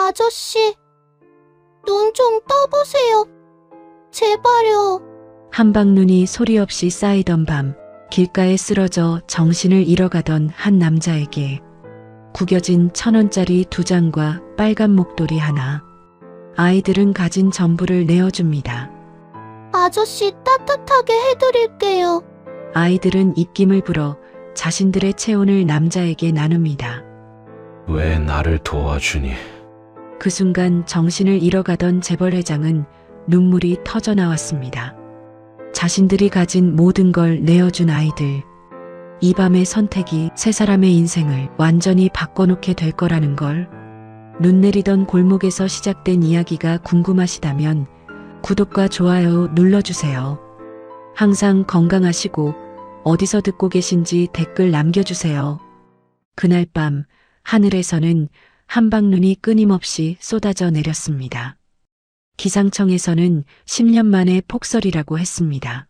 아저씨, 눈 좀 떠보세요. 제발요. 한방눈이 소리 없이 쌓이던 밤, 길가에 쓰러져 정신을 잃어가던 한 남자에게 구겨진 1,000원짜리 2장과 빨간 목도리 하나, 아이들은 가진 전부를 내어줍니다. 아저씨 따뜻하게 해드릴게요. 아이들은 입김을 불어 자신들의 체온을 남자에게 나눕니다. 왜 나를 도와주니? 그 순간 정신을 잃어가던 재벌 회장은 눈물이 터져 나왔습니다. 자신들이 가진 모든 걸 내어준 아이들. 이 밤의 선택이 세 사람의 인생을 완전히 바꿔놓게 될 거라는 걸. 눈 내리던 골목에서 시작된 이야기가 궁금하시다면 구독과 좋아요 눌러주세요. 항상 건강하시고 어디서 듣고 계신지 댓글 남겨주세요. 그날 밤 하늘에서는 한방눈이 끊임없이 쏟아져 내렸습니다. 기상청에서는 10년 만에 폭설이라고 했습니다.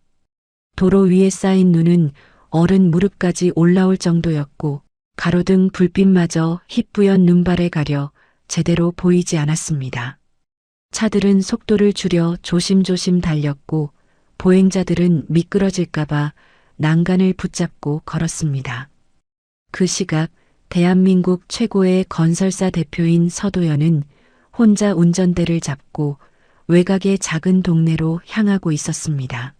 도로 위에 쌓인 눈은 어른 무릎까지 올라올 정도였고 가로등 불빛마저 희뿌연 눈발에 가려 제대로 보이지 않았습니다. 차들은 속도를 줄여 조심조심 달렸고 보행자들은 미끄러질까봐 난간을 붙잡고 걸었습니다. 그 시각 대한민국 최고의 건설사 대표인 서도연은 혼자 운전대를 잡고 외곽의 작은 동네로 향하고 있었습니다.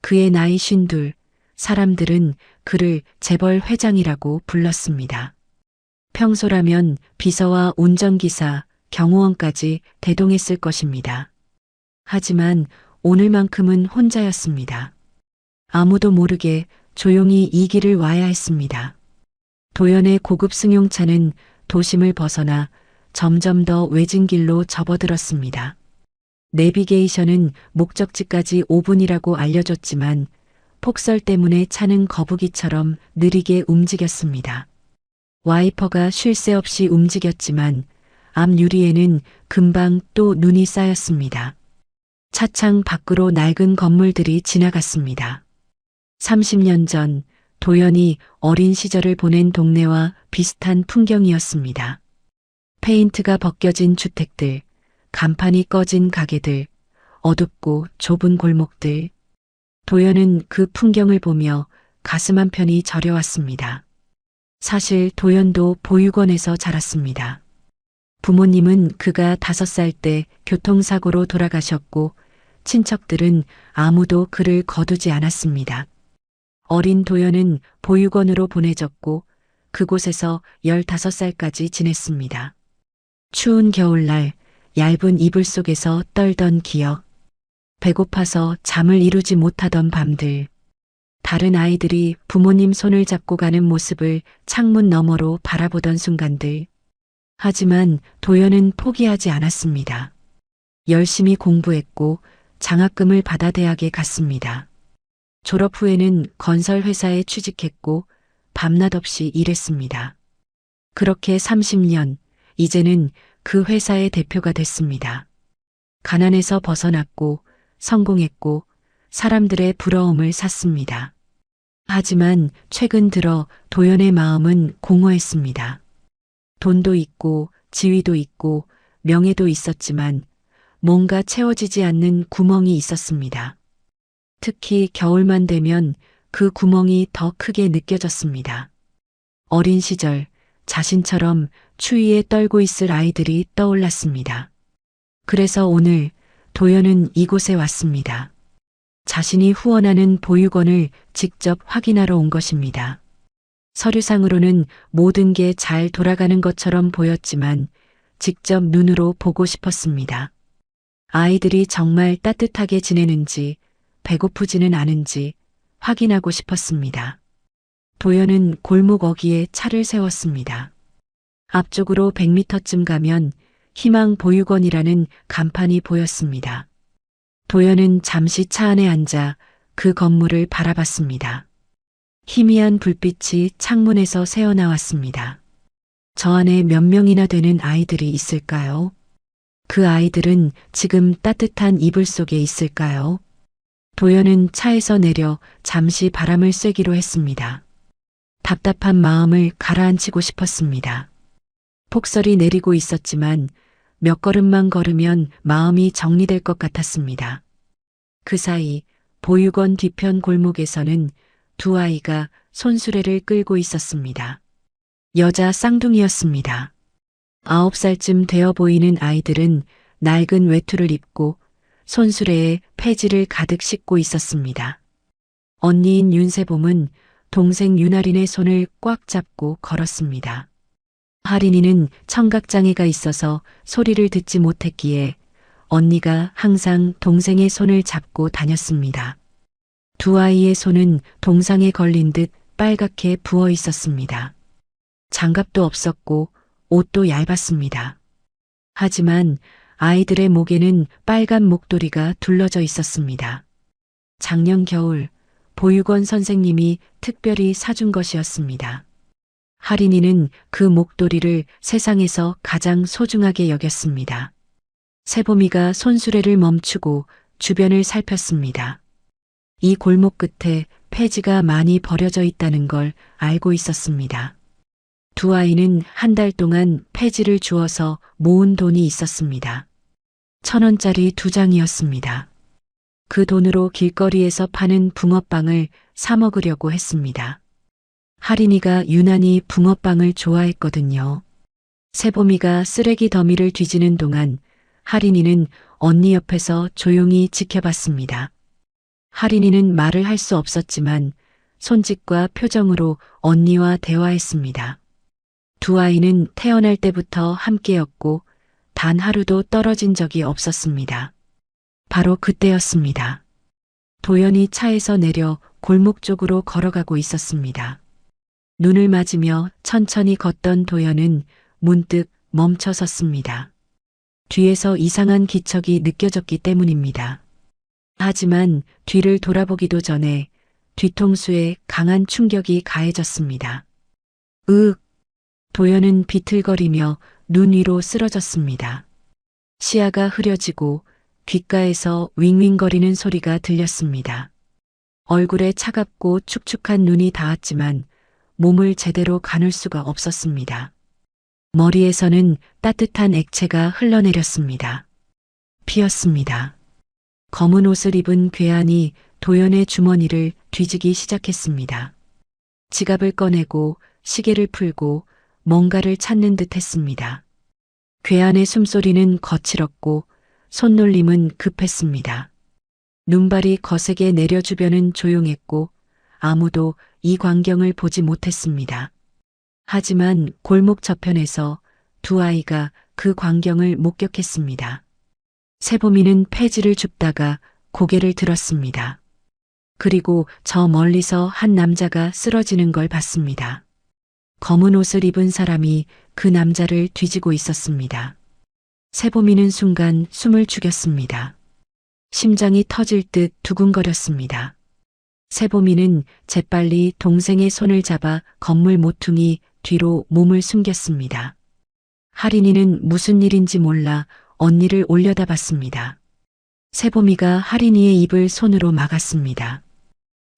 그의 나이 52, 사람들은 그를 재벌 회장이라고 불렀습니다. 평소라면 비서와 운전기사, 경호원까지 대동했을 것입니다. 하지만 오늘만큼은 혼자였습니다. 아무도 모르게 조용히 이 길을 와야 했습니다. 도연의 고급 승용차는 도심을 벗어나 점점 더 외진 길로 접어들었습니다. 내비게이션은 목적지까지 5분이라고 알려줬지만 폭설 때문에 차는 거북이처럼 느리게 움직였습니다. 와이퍼가 쉴 새 없이 움직였지만 앞 유리에는 금방 또 눈이 쌓였습니다. 차창 밖으로 낡은 건물들이 지나갔습니다. 30년 전 도연이 어린 시절을 보낸 동네와 비슷한 풍경이었습니다. 페인트가 벗겨진 주택들, 간판이 꺼진 가게들, 어둡고 좁은 골목들. 도연은 그 풍경을 보며 가슴 한편이 저려왔습니다. 사실 도연도 보육원에서 자랐습니다. 부모님은 그가 5살 때 교통사고로 돌아가셨고 친척들은 아무도 그를 거두지 않았습니다. 어린 도연은 보육원으로 보내졌고 그곳에서 15살까지 지냈습니다. 추운 겨울날 얇은 이불 속에서 떨던 기억, 배고파서 잠을 이루지 못하던 밤들, 다른 아이들이 부모님 손을 잡고 가는 모습을 창문 너머로 바라보던 순간들. 하지만 도연은 포기하지 않았습니다. 열심히 공부했고 장학금을 받아 대학에 갔습니다. 졸업 후에는 건설회사에 취직했고 밤낮 없이 일했습니다. 그렇게 30년, 이제는 그 회사의 대표가 됐습니다. 가난에서 벗어났고 성공했고 사람들의 부러움을 샀습니다. 하지만 최근 들어 도연의 마음은 공허했습니다. 돈도 있고 지위도 있고 명예도 있었지만 뭔가 채워지지 않는 구멍이 있었습니다. 특히 겨울만 되면 그 구멍이 더 크게 느껴졌습니다. 어린 시절 자신처럼 추위에 떨고 있을 아이들이 떠올랐습니다. 그래서 오늘 도연은 이곳에 왔습니다. 자신이 후원하는 보육원을 직접 확인하러 온 것입니다. 서류상으로는 모든 게 잘 돌아가는 것처럼 보였지만 직접 눈으로 보고 싶었습니다. 아이들이 정말 따뜻하게 지내는지 배고프지는 않은지 확인하고 싶었습니다. 도연은 골목 어귀에 차를 세웠습니다. 앞쪽으로 100m쯤 가면 희망 보육원이라는 간판이 보였습니다. 도연은 잠시 차 안에 앉아 그 건물을 바라봤습니다. 희미한 불빛이 창문에서 새어나왔습니다. 저 안에 몇 명이나 되는 아이들이 있을까요? 그 아이들은 지금 따뜻한 이불 속에 있을까요? 도연은 차에서 내려 잠시 바람을 쐬기로 했습니다. 답답한 마음을 가라앉히고 싶었습니다. 폭설이 내리고 있었지만 몇 걸음만 걸으면 마음이 정리될 것 같았습니다. 그 사이 보육원 뒤편 골목에서는 두 아이가 손수레를 끌고 있었습니다. 여자 쌍둥이였습니다. 9살쯤 되어 보이는 아이들은 낡은 외투를 입고 손수레에 폐지를 가득 싣고 있었습니다. 언니인 윤세봄은 동생 윤아린의 손을 꽉 잡고 걸었습니다. 하린이는 청각장애가 있어서 소리를 듣지 못했기에 언니가 항상 동생의 손을 잡고 다녔습니다. 두 아이의 손은 동상에 걸린 듯 빨갛게 부어 있었습니다. 장갑도 없었고 옷도 얇았습니다. 하지만 아이들의 목에는 빨간 목도리가 둘러져 있었습니다. 작년 겨울 보육원 선생님이 특별히 사준 것이었습니다. 하린이는 그 목도리를 세상에서 가장 소중하게 여겼습니다. 세봄이가 손수레를 멈추고 주변을 살폈습니다. 이 골목 끝에 폐지가 많이 버려져 있다는 걸 알고 있었습니다. 두 아이는 한 달 동안 폐지를 주워서 모은 돈이 있었습니다. 1,000원짜리 2장이었습니다. 그 돈으로 길거리에서 파는 붕어빵을 사 먹으려고 했습니다. 하린이가 유난히 붕어빵을 좋아했거든요. 세봄이가 쓰레기 더미를 뒤지는 동안 하린이는 언니 옆에서 조용히 지켜봤습니다. 하린이는 말을 할 수 없었지만 손짓과 표정으로 언니와 대화했습니다. 두 아이는 태어날 때부터 함께였고 단 하루도 떨어진 적이 없었습니다. 바로 그때였습니다. 도연이 차에서 내려 골목 쪽으로 걸어가고 있었습니다. 눈을 맞으며 천천히 걷던 도연은 문득 멈춰 섰습니다. 뒤에서 이상한 기척이 느껴졌기 때문입니다. 하지만 뒤를 돌아보기도 전에 뒤통수에 강한 충격이 가해졌습니다. 으윽! 도연은 비틀거리며 눈 위로 쓰러졌습니다. 시야가 흐려지고 귓가에서 윙윙거리는 소리가 들렸습니다. 얼굴에 차갑고 축축한 눈이 닿았지만 몸을 제대로 가눌 수가 없었습니다. 머리에서는 따뜻한 액체가 흘러내렸습니다. 피였습니다. 검은 옷을 입은 괴한이 도연의 주머니를 뒤지기 시작했습니다. 지갑을 꺼내고 시계를 풀고 뭔가를 찾는 듯 했습니다. 괴한의 숨소리는 거칠었고 손놀림은 급했습니다. 눈발이 거세게 내려 주변은 조용했고 아무도 이 광경을 보지 못했습니다. 하지만 골목 저편에서 두 아이가 그 광경을 목격했습니다. 세봄이는 폐지를 줍다가 고개를 들었습니다. 그리고 저 멀리서 한 남자가 쓰러지는 걸 봤습니다. 검은 옷을 입은 사람이 그 남자를 뒤지고 있었습니다. 세봄이는 순간 숨을 죽였습니다. 심장이 터질 듯 두근거렸습니다. 세봄이는 재빨리 동생의 손을 잡아 건물 모퉁이 뒤로 몸을 숨겼습니다. 하린이는 무슨 일인지 몰라 언니를 올려다봤습니다. 세봄이가 하린이의 입을 손으로 막았습니다.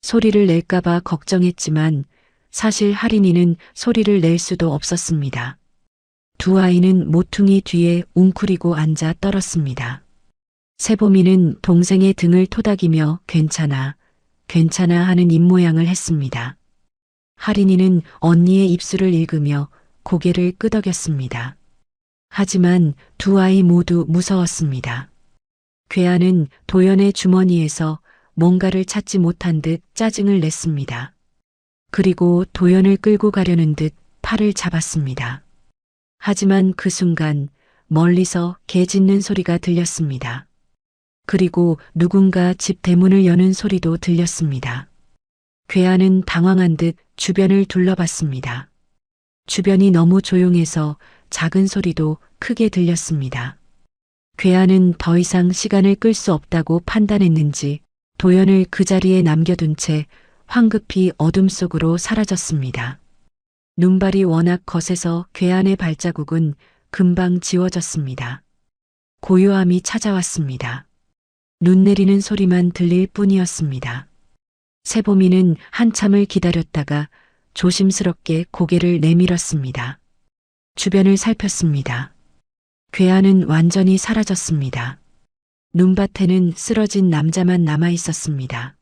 소리를 낼까봐 걱정했지만 사실 하린이는 소리를 낼 수도 없었습니다. 두 아이는 모퉁이 뒤에 웅크리고 앉아 떨었습니다. 세봄이는 동생의 등을 토닥이며 괜찮아, 괜찮아 하는 입모양을 했습니다. 하린이는 언니의 입술을 읽으며 고개를 끄덕였습니다. 하지만 두 아이 모두 무서웠습니다. 괴한은 도연의 주머니에서 뭔가를 찾지 못한 듯 짜증을 냈습니다. 그리고 도연을 끌고 가려는 듯 팔을 잡았습니다. 하지만 그 순간 멀리서 개 짖는 소리가 들렸습니다. 그리고 누군가 집 대문을 여는 소리도 들렸습니다. 괴한은 당황한 듯 주변을 둘러봤습니다. 주변이 너무 조용해서 작은 소리도 크게 들렸습니다. 괴한은 더 이상 시간을 끌 수 없다고 판단했는지 도연을 그 자리에 남겨둔 채 황급히 어둠 속으로 사라졌습니다. 눈발이 워낙 거세서 괴한의 발자국은 금방 지워졌습니다. 고요함이 찾아왔습니다. 눈 내리는 소리만 들릴 뿐이었습니다. 세봄이는 한참을 기다렸다가 조심스럽게 고개를 내밀었습니다. 주변을 살폈습니다. 괴한은 완전히 사라졌습니다. 눈밭에는 쓰러진 남자만 남아 있었습니다.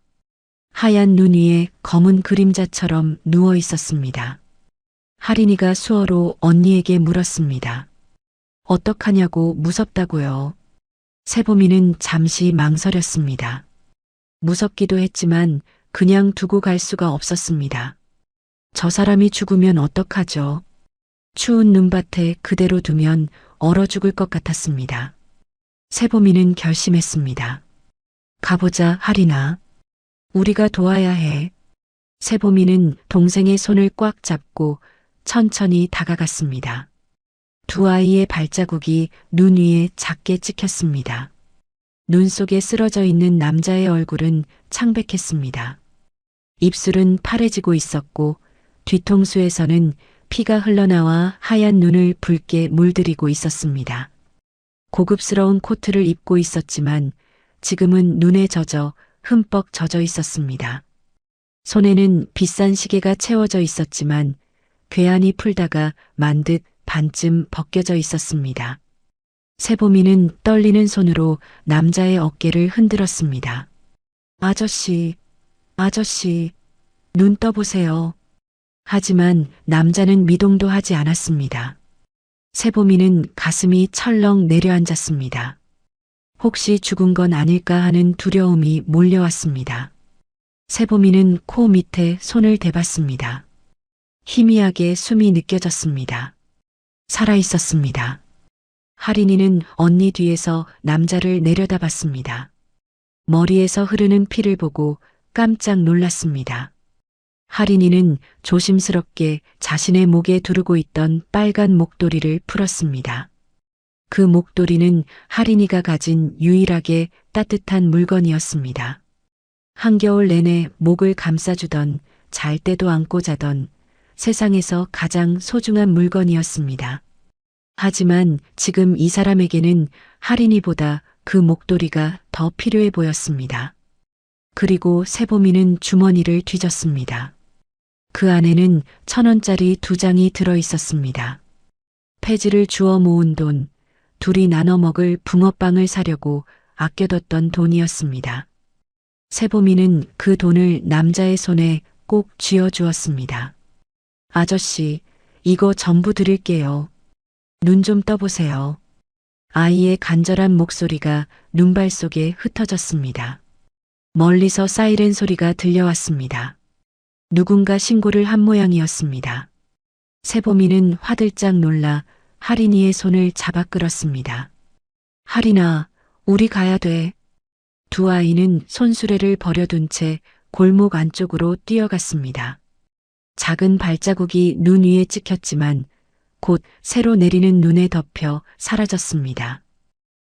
하얀 눈 위에 검은 그림자처럼 누워 있었습니다. 하린이가 수어로 언니에게 물었습니다. 어떡하냐고 무섭다고요. 세보미는 잠시 망설였습니다. 무섭기도 했지만 그냥 두고 갈 수가 없었습니다. 저 사람이 죽으면 어떡하죠? 추운 눈밭에 그대로 두면 얼어 죽을 것 같았습니다. 세보미는 결심했습니다. 가보자, 하린아. 우리가 도와야 해. 세보미는 동생의 손을 꽉 잡고 천천히 다가갔습니다. 두 아이의 발자국이 눈 위에 작게 찍혔습니다. 눈 속에 쓰러져 있는 남자의 얼굴은 창백했습니다. 입술은 파래지고 있었고 뒤통수에서는 피가 흘러나와 하얀 눈을 붉게 물들이고 있었습니다. 고급스러운 코트를 입고 있었지만 지금은 눈에 젖어 흠뻑 젖어 있었습니다. 손에는 비싼 시계가 채워져 있었지만 괴한이 풀다가 만 듯 반쯤 벗겨져 있었습니다. 세보미는 떨리는 손으로 남자의 어깨를 흔들었습니다. 아저씨, 아저씨, 눈 떠보세요. 하지만 남자는 미동도 하지 않았습니다. 세보미는 가슴이 철렁 내려앉았습니다. 혹시 죽은 건 아닐까 하는 두려움이 몰려왔습니다. 세보미는 코 밑에 손을 대봤습니다. 희미하게 숨이 느껴졌습니다. 살아있었습니다. 하린이는 언니 뒤에서 남자를 내려다봤습니다. 머리에서 흐르는 피를 보고 깜짝 놀랐습니다. 하린이는 조심스럽게 자신의 목에 두르고 있던 빨간 목도리를 풀었습니다. 그 목도리는 하린이가 가진 유일하게 따뜻한 물건이었습니다. 한겨울 내내 목을 감싸주던, 잘 때도 안고 자던 세상에서 가장 소중한 물건이었습니다. 하지만 지금 이 사람에게는 하린이보다 그 목도리가 더 필요해 보였습니다. 그리고 세보미는 주머니를 뒤졌습니다. 그 안에는 1,000원짜리 2장이 들어 있었습니다. 폐지를 주워 모은 돈, 둘이 나눠 먹을 붕어빵을 사려고 아껴뒀던 돈이었습니다. 세보미는 그 돈을 남자의 손에 꼭 쥐어주었습니다. 아저씨, 이거 전부 드릴게요. 눈 좀 떠보세요. 아이의 간절한 목소리가 눈발 속에 흩어졌습니다. 멀리서 사이렌 소리가 들려왔습니다. 누군가 신고를 한 모양이었습니다. 세보미는 화들짝 놀라 하린이의 손을 잡아 끌었습니다. 하린아, 우리 가야 돼. 두 아이는 손수레를 버려둔 채 골목 안쪽으로 뛰어갔습니다. 작은 발자국이 눈 위에 찍혔지만 곧 새로 내리는 눈에 덮여 사라졌습니다.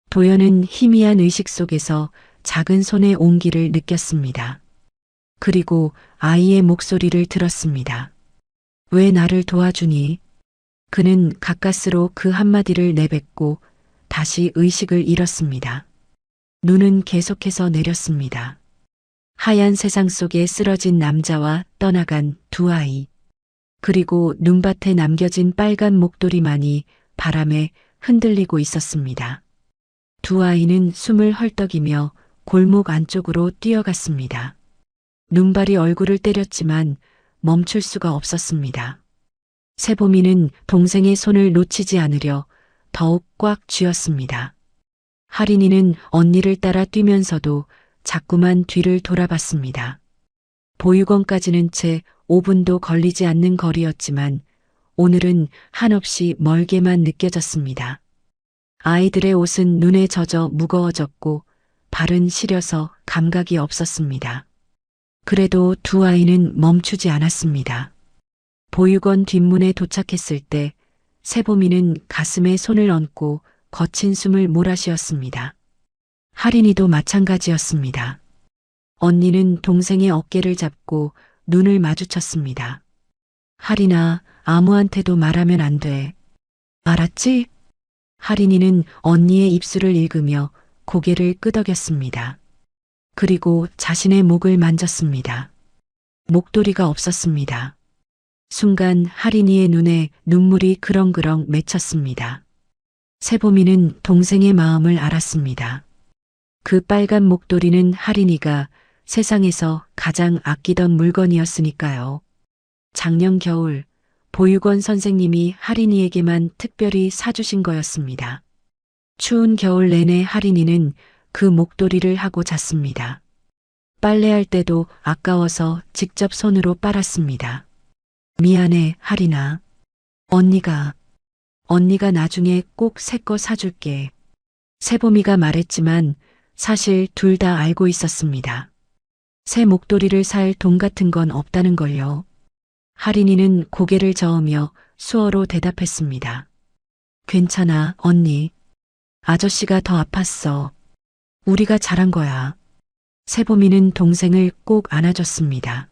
도연은 희미한 의식 속에서 작은 손의 온기를 느꼈습니다. 그리고 아이의 목소리를 들었습니다. 왜 나를 도와주니? 그는 가까스로 그 한마디를 내뱉고 다시 의식을 잃었습니다. 눈은 계속해서 내렸습니다. 하얀 세상 속에 쓰러진 남자와 떠나간 두 아이. 그리고 눈밭에 남겨진 빨간 목도리만이 바람에 흔들리고 있었습니다. 두 아이는 숨을 헐떡이며 골목 안쪽으로 뛰어갔습니다. 눈발이 얼굴을 때렸지만 멈출 수가 없었습니다. 세보미는 동생의 손을 놓치지 않으려 더욱 꽉 쥐었습니다. 하린이는 언니를 따라 뛰면서도 자꾸만 뒤를 돌아봤습니다. 보육원까지는 채 5분도 걸리지 않는 거리였지만 오늘은 한없이 멀게만 느껴졌습니다. 아이들의 옷은 눈에 젖어 무거워졌고 발은 시려서 감각이 없었습니다. 그래도 두 아이는 멈추지 않았습니다. 보육원 뒷문에 도착했을 때 세보미는 가슴에 손을 얹고 거친 숨을 몰아쉬었습니다. 하린이도 마찬가지였습니다. 언니는 동생의 어깨를 잡고 눈을 마주쳤습니다. 하린아, 아무한테도 말하면 안 돼. 알았지? 하린이는 언니의 입술을 읽으며 고개를 끄덕였습니다. 그리고 자신의 목을 만졌습니다. 목도리가 없었습니다. 순간 하린이의 눈에 눈물이 그렁그렁 맺혔습니다. 세보미는 동생의 마음을 알았습니다. 그 빨간 목도리는 할인이가 세상에서 가장 아끼던 물건이었으니까요. 작년 겨울 보육원 선생님이 할인이에게만 특별히 사주신 거였습니다. 추운 겨울 내내 할인이는 그 목도리를 하고 잤습니다. 빨래할 때도 아까워서 직접 손으로 빨았습니다. 미안해, 할인아. 언니가 나중에 꼭 새 거 사줄게. 세보미가 말했지만 사실 둘 다 알고 있었습니다. 새 목도리를 살 돈 같은 건 없다는 걸요. 할인이는 고개를 저으며 수어로 대답했습니다. 괜찮아, 언니. 아저씨가 더 아팠어. 우리가 잘한 거야. 세보미는 동생을 꼭 안아줬습니다.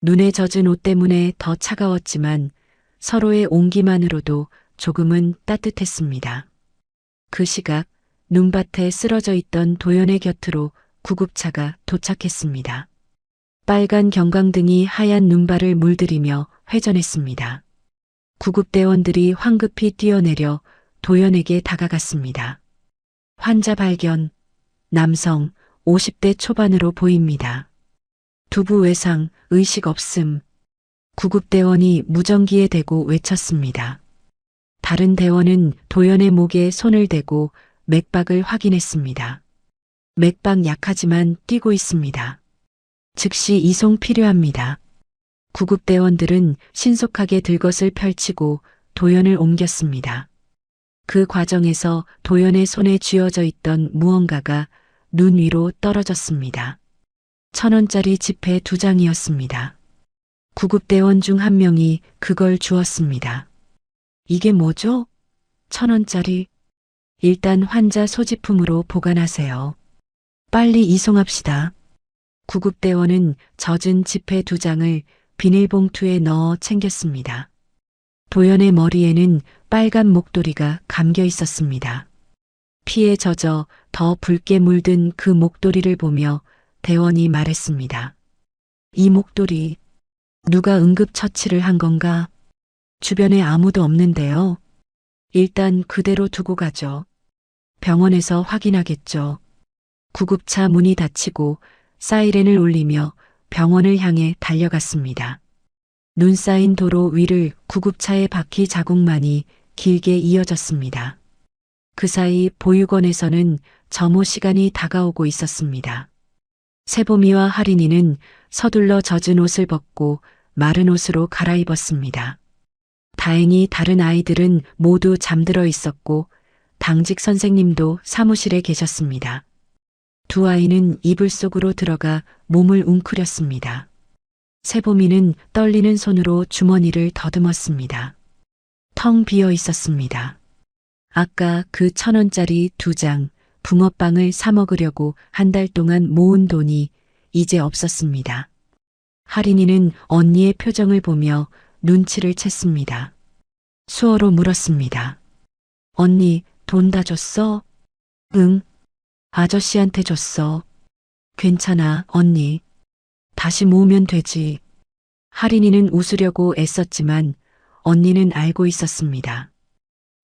눈에 젖은 옷 때문에 더 차가웠지만 서로의 온기만으로도 조금은 따뜻했습니다. 그 시각 눈밭에 쓰러져 있던 도연의 곁으로 구급차가 도착했습니다. 빨간 경광등이 하얀 눈발을 물들이며 회전했습니다. 구급대원들이 황급히 뛰어내려 도연에게 다가갔습니다. 환자 발견. 남성 50대 초반으로 보입니다. 두부 외상, 의식 없음. 구급대원이 무전기에 대고 외쳤습니다. 다른 대원은 도연의 목에 손을 대고 맥박을 확인했습니다. 맥박 약하지만 뛰고 있습니다. 즉시 이송 필요합니다. 구급대원들은 신속하게 들것을 펼치고 도연을 옮겼습니다. 그 과정에서 도연의 손에 쥐어져 있던 무언가가 눈 위로 떨어졌습니다. 1,000원짜리 지폐 2장이었습니다. 구급대원 중 한 명이 그걸 주었습니다. 이게 뭐죠? 1,000원짜리. 일단 환자 소지품으로 보관하세요. 빨리 이송합시다. 구급대원은 젖은 지폐 2장을 비닐봉투에 넣어 챙겼습니다. 도연의 머리에는 빨간 목도리가 감겨 있었습니다. 피에 젖어 더 붉게 물든 그 목도리를 보며 대원이 말했습니다. 이 목도리, 누가 응급처치를 한 건가? 주변에 아무도 없는데요. 일단 그대로 두고 가죠. 병원에서 확인하겠죠. 구급차 문이 닫히고 사이렌을 울리며 병원을 향해 달려갔습니다. 눈 쌓인 도로 위를 구급차의 바퀴 자국만이 길게 이어졌습니다. 그 사이 보육원에서는 점호 시간이 다가오고 있었습니다. 세보미와 할인이는 서둘러 젖은 옷을 벗고 마른 옷으로 갈아입었습니다. 다행히 다른 아이들은 모두 잠들어 있었고 당직 선생님도 사무실에 계셨습니다. 두 아이는 이불 속으로 들어가 몸을 웅크렸습니다. 세보미는 떨리는 손으로 주머니를 더듬었습니다. 텅 비어 있었습니다. 아까 그 1,000원짜리 2장 붕어빵을 사 먹으려고 한 달 동안 모은 돈이 이제 없었습니다. 할인이는 언니의 표정을 보며 눈치를 챘습니다. 수어로 물었습니다. 언니, 돈 다 줬어? 응. 아저씨한테 줬어. 괜찮아, 언니. 다시 모으면 되지. 할인이는 웃으려고 애썼지만 언니는 알고 있었습니다.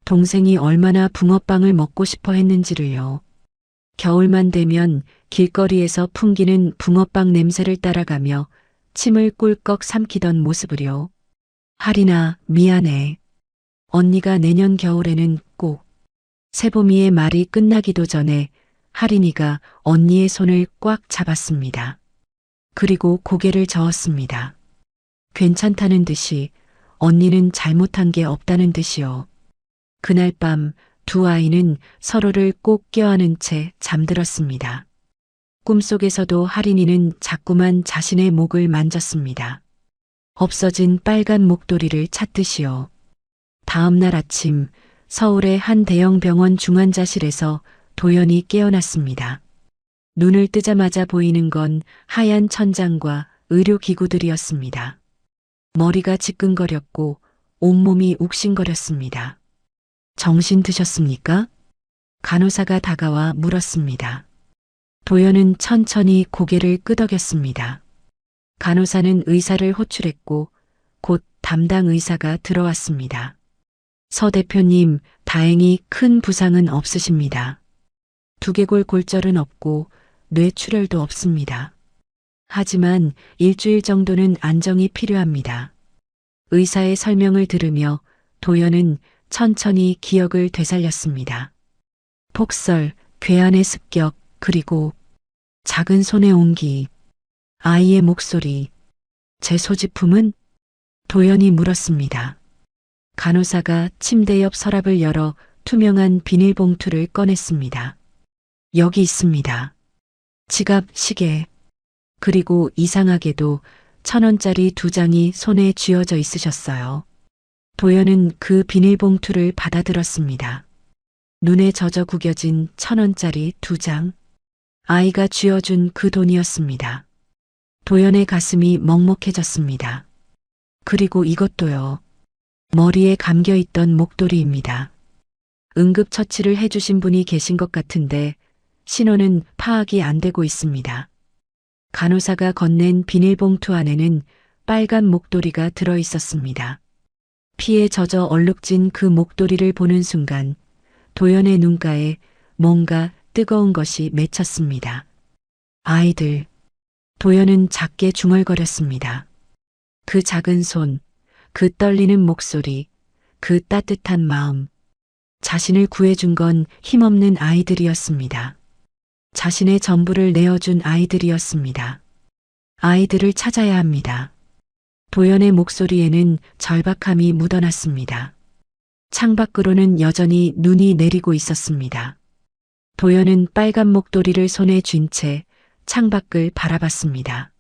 동생이 얼마나 붕어빵을 먹고 싶어 했는지를요. 겨울만 되면 길거리에서 풍기는 붕어빵 냄새를 따라가며 침을 꿀꺽 삼키던 모습을요. 할인아, 미안해. 언니가 내년 겨울에는 꼭. 세보미의 말이 끝나기도 전에 할인이가 언니의 손을 꽉 잡았습니다. 그리고 고개를 저었습니다. 괜찮다는 듯이, 언니는 잘못한 게 없다는 듯이요. 그날 밤 두 아이는 서로를 꼭 껴안은 채 잠들었습니다. 꿈속에서도 할인이는 자꾸만 자신의 목을 만졌습니다. 없어진 빨간 목도리를 찾듯이요. 다음 날 아침 서울의 한 대형 병원 중환자실에서 도연이 깨어났습니다. 눈을 뜨자마자 보이는 건 하얀 천장과 의료기구들이었습니다. 머리가 지끈거렸고 온몸이 욱신거렸습니다. 정신 드셨습니까? 간호사가 다가와 물었습니다. 도연은 천천히 고개를 끄덕였습니다. 간호사는 의사를 호출했고 곧 담당 의사가 들어왔습니다. 서 대표님, 다행히 큰 부상은 없으십니다. 두개골 골절은 없고 뇌출혈도 없습니다. 하지만 일주일 정도는 안정이 필요합니다. 의사의 설명을 들으며 도연은 천천히 기억을 되살렸습니다. 폭설, 괴한의 습격, 그리고 작은 손의 온기, 아이의 목소리, 제 소지품은? 도연이 물었습니다. 간호사가 침대 옆 서랍을 열어 투명한 비닐봉투를 꺼냈습니다. 여기 있습니다. 지갑, 시계, 그리고 이상하게도 1,000원짜리 2장이 손에 쥐어져 있으셨어요. 도연은 그 비닐봉투를 받아들었습니다. 눈에 젖어 구겨진 1,000원짜리 2장. 아이가 쥐어준 그 돈이었습니다. 도연의 가슴이 먹먹해졌습니다. 그리고 이것도요. 머리에 감겨있던 목도리입니다. 응급처치를 해주신 분이 계신 것 같은데 신원은 파악이 안 되고 있습니다. 간호사가 건넨 비닐봉투 안에는 빨간 목도리가 들어 있었습니다. 피에 젖어 얼룩진 그 목도리를 보는 순간 도연의 눈가에 뭔가 뜨거운 것이 맺혔습니다. 아이들. 도연은 작게 중얼거렸습니다. 그 작은 손, 그 떨리는 목소리, 그 따뜻한 마음. 자신을 구해준 건 힘없는 아이들이었습니다. 자신의 전부를 내어준 아이들이었습니다. 아이들을 찾아야 합니다. 도연의 목소리에는 절박함이 묻어났습니다. 창밖으로는 여전히 눈이 내리고 있었습니다. 도연은 빨간 목도리를 손에 쥔 채 창밖을 바라봤습니다.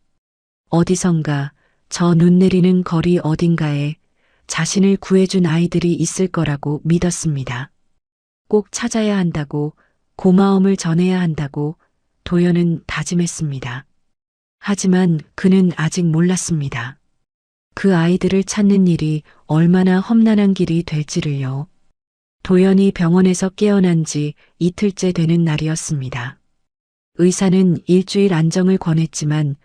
어디선가 저 눈 내리는 거리 어딘가에 자신을 구해준 아이들이 있을 거라고 믿었습니다. 꼭 찾아야 한다고, 고마움을 전해야 한다고 도연은 다짐했습니다. 하지만 그는 아직 몰랐습니다. 그 아이들을 찾는 일이 얼마나 험난한 길이 될지를요. 도연이 병원에서 깨어난 지 이틀째 되는 날이었습니다. 의사는 일주일 안정을 권했지만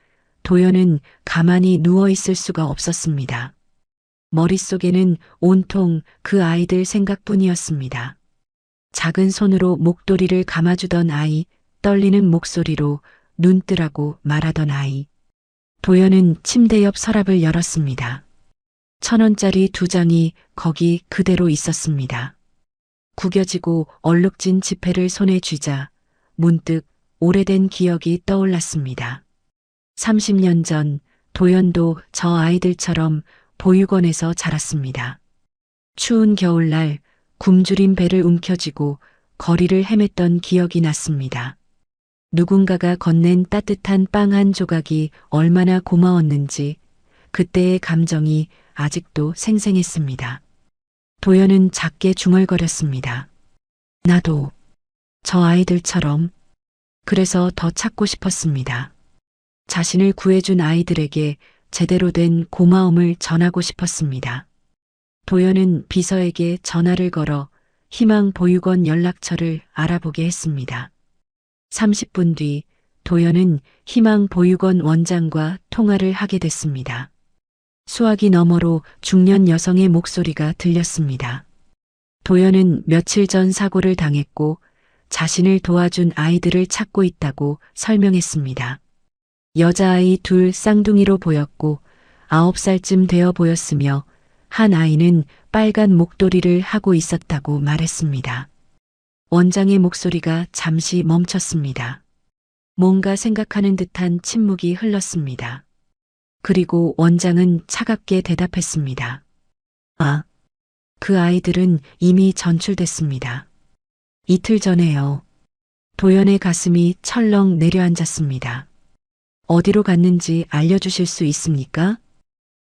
도연은 가만히 누워있을 수가 없었습니다. 머릿속에는 온통 그 아이들 생각뿐이었습니다. 작은 손으로 목도리를 감아주던 아이, 떨리는 목소리로 눈 뜨라고 말하던 아이. 도연은 침대 옆 서랍을 열었습니다. 1,000원짜리 2장이 거기 그대로 있었습니다. 구겨지고 얼룩진 지폐를 손에 쥐자 문득 오래된 기억이 떠올랐습니다. 30년 전 도연도 저 아이들처럼 보육원에서 자랐습니다. 추운 겨울날 굶주린 배를 움켜쥐고 거리를 헤맸던 기억이 났습니다. 누군가가 건넨 따뜻한 빵 한 조각이 얼마나 고마웠는지 그때의 감정이 아직도 생생했습니다. 도연은 작게 중얼거렸습니다. 나도 저 아이들처럼. 그래서 더 찾고 싶었습니다. 자신을 구해준 아이들에게 제대로 된 고마움을 전하고 싶었습니다. 도연은 비서에게 전화를 걸어 희망보육원 연락처를 알아보게 했습니다. 30분 뒤 도연은 희망보육원 원장과 통화를 하게 됐습니다. 수화기 너머로 중년 여성의 목소리가 들렸습니다. 도연은 며칠 전 사고를 당했고 자신을 도와준 아이들을 찾고 있다고 설명했습니다. 여자아이 둘 쌍둥이로 보였고 9살쯤 되어 보였으며 한 아이는 빨간 목도리를 하고 있었다고 말했습니다. 원장의 목소리가 잠시 멈췄습니다. 뭔가 생각하는 듯한 침묵이 흘렀습니다. 그리고 원장은 차갑게 대답했습니다. 아, 그 아이들은 이미 전출됐습니다. 이틀 전에요. 도연의 가슴이 철렁 내려앉았습니다. 어디로 갔는지 알려주실 수 있습니까?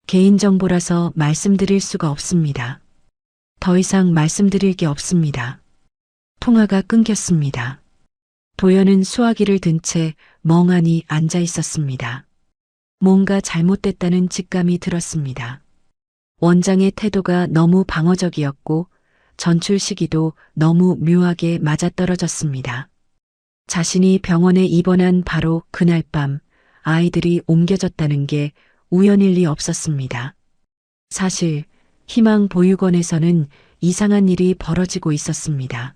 개인정보라서 말씀드릴 수가 없습니다. 더 이상 말씀드릴 게 없습니다. 통화가 끊겼습니다. 도연은 수화기를 든 채 멍하니 앉아 있었습니다. 뭔가 잘못됐다는 직감이 들었습니다. 원장의 태도가 너무 방어적이었고 전출 시기도 너무 묘하게 맞아떨어졌습니다. 자신이 병원에 입원한 바로 그날 밤 아이들이 옮겨졌다는 게 우연일 리 없었습니다. 사실 희망보육원에서는 이상한 일이 벌어지고 있었습니다.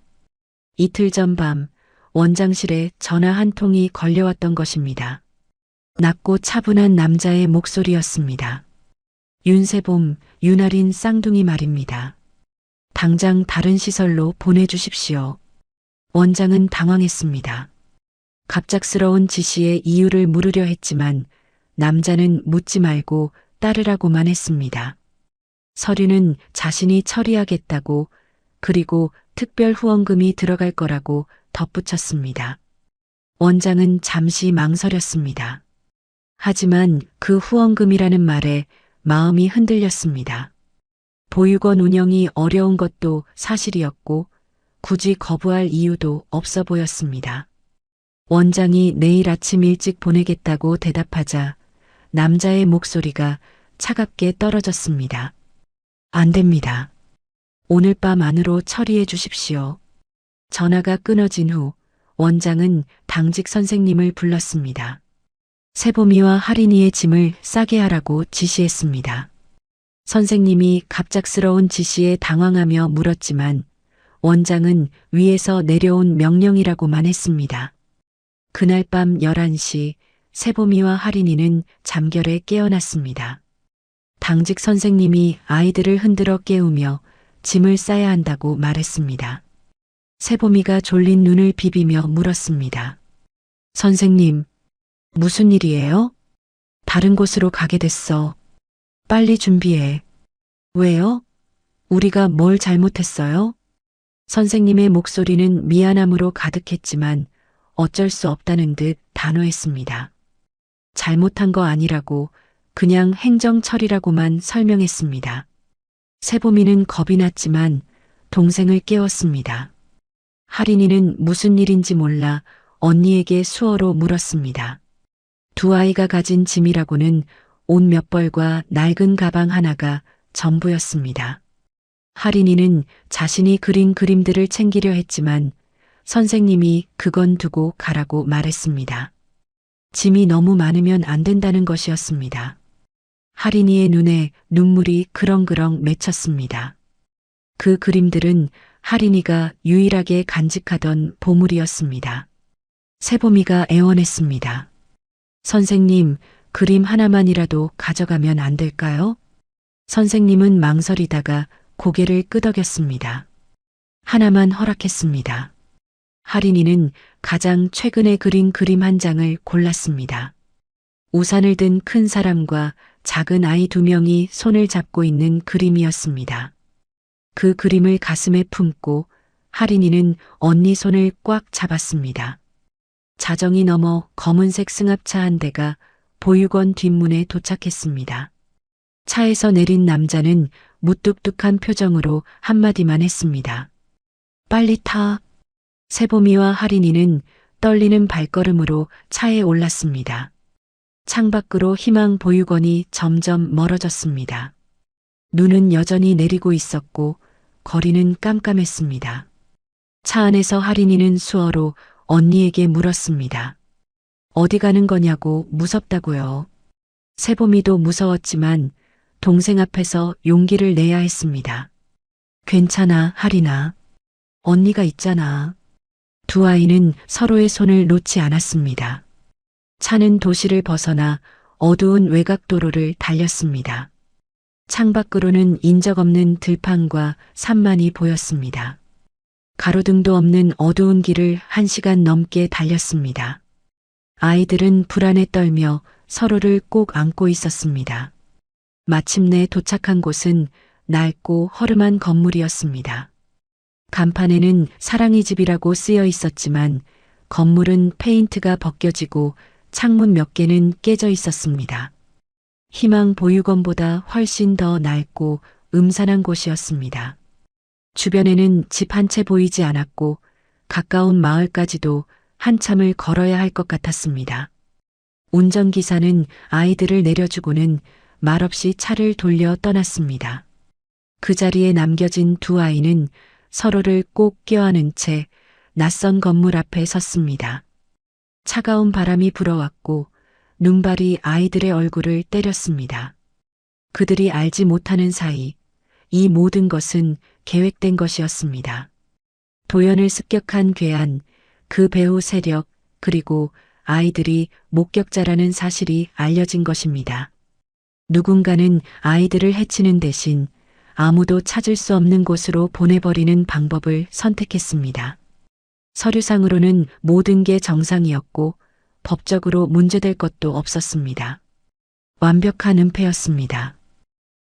이틀 전 밤 원장실에 전화 한 통이 걸려왔던 것입니다. 낮고 차분한 남자의 목소리였습니다. 윤세봄, 윤아린 쌍둥이 말입니다. 당장 다른 시설로 보내주십시오. 원장은 당황했습니다. 갑작스러운 지시의 이유를 물으려 했지만 남자는 묻지 말고 따르라고만 했습니다. 서류는 자신이 처리하겠다고 그리고 특별 후원금이 들어갈 거라고 덧붙였습니다. 원장은 잠시 망설였습니다. 하지만 그 후원금이라는 말에 마음이 흔들렸습니다. 보육원 운영이 어려운 것도 사실이었고 굳이 거부할 이유도 없어 보였습니다. 원장이 내일 아침 일찍 보내겠다고 대답하자 남자의 목소리가 차갑게 떨어졌습니다. 안 됩니다. 오늘 밤 안으로 처리해 주십시오. 전화가 끊어진 후 원장은 당직 선생님을 불렀습니다. 세봄이와 하린이의 짐을 싸게 하라고 지시했습니다. 선생님이 갑작스러운 지시에 당황하며 물었지만 원장은 위에서 내려온 명령이라고만 했습니다. 그날 밤 11시 세봄이와 하린이는 잠결에 깨어났습니다. 당직 선생님이 아이들을 흔들어 깨우며 짐을 싸야 한다고 말했습니다. 세봄이가 졸린 눈을 비비며 물었습니다. 선생님, 무슨 일이에요? 다른 곳으로 가게 됐어. 빨리 준비해. 왜요? 우리가 뭘 잘못했어요? 선생님의 목소리는 미안함으로 가득했지만 어쩔 수 없다는 듯 단호했습니다. 잘못한 거 아니라고 그냥 행정 처리라고만 설명했습니다. 세봄이는 겁이 났지만 동생을 깨웠습니다. 하린이는 무슨 일인지 몰라 언니에게 수어로 물었습니다. 두 아이가 가진 짐이라고는 옷 몇 벌과 낡은 가방 하나가 전부였습니다. 하린이는 자신이 그린 그림들을 챙기려 했지만 선생님이 그건 두고 가라고 말했습니다. 짐이 너무 많으면 안 된다는 것이었습니다. 하린이의 눈에 눈물이 그렁그렁 맺혔습니다. 그 그림들은 하린이가 유일하게 간직하던 보물이었습니다. 세봄이가 애원했습니다. 선생님, 그림 하나만이라도 가져가면 안 될까요? 선생님은 망설이다가 고개를 끄덕였습니다. 하나만 허락했습니다. 하린이는 가장 최근에 그린 그림 한 장을 골랐습니다. 우산을 든 큰 사람과 작은 아이 두 명이 손을 잡고 있는 그림이었습니다. 그 그림을 가슴에 품고 하린이는 언니 손을 꽉 잡았습니다. 자정이 넘어 검은색 승합차 한 대가 보육원 뒷문에 도착했습니다. 차에서 내린 남자는 무뚝뚝한 표정으로 한마디만 했습니다. 빨리 타. 세봄이와 하린이는 떨리는 발걸음으로 차에 올랐습니다. 창밖으로 희망 보육원이 점점 멀어졌습니다. 눈은 여전히 내리고 있었고 거리는 깜깜했습니다. 차 안에서 하린이는 수어로 언니에게 물었습니다. 어디 가는 거냐고. 무섭다고요. 세봄이도 무서웠지만 동생 앞에서 용기를 내야 했습니다. 괜찮아, 하린아. 언니가 있잖아. 두 아이는 서로의 손을 놓지 않았습니다. 차는 도시를 벗어나 어두운 외곽도로를 달렸습니다. 창밖으로는 인적 없는 들판과 산만이 보였습니다. 가로등도 없는 어두운 길을 1시간 넘게 달렸습니다. 아이들은 불안에 떨며 서로를 꼭 안고 있었습니다. 마침내 도착한 곳은 낡고 허름한 건물이었습니다. 간판에는 사랑이 집이라고 쓰여 있었지만 건물은 페인트가 벗겨지고 창문 몇 개는 깨져 있었습니다. 희망 보육원보다 훨씬 더 낡고 음산한 곳이었습니다. 주변에는 집 한 채 보이지 않았고 가까운 마을까지도 한참을 걸어야 할 것 같았습니다. 운전기사는 아이들을 내려주고는 말없이 차를 돌려 떠났습니다. 그 자리에 남겨진 두 아이는 서로를 꼭 껴안은 채 낯선 건물 앞에 섰습니다. 차가운 바람이 불어왔고 눈발이 아이들의 얼굴을 때렸습니다. 그들이 알지 못하는 사이 이 모든 것은 계획된 것이었습니다. 도연을 습격한 괴한, 그 배후 세력, 그리고 아이들이 목격자라는 사실이 알려진 것입니다. 누군가는 아이들을 해치는 대신 아무도 찾을 수 없는 곳으로 보내버리는 방법을 선택했습니다. 서류상으로는 모든 게 정상이었고 법적으로 문제될 것도 없었습니다. 완벽한 은폐였습니다.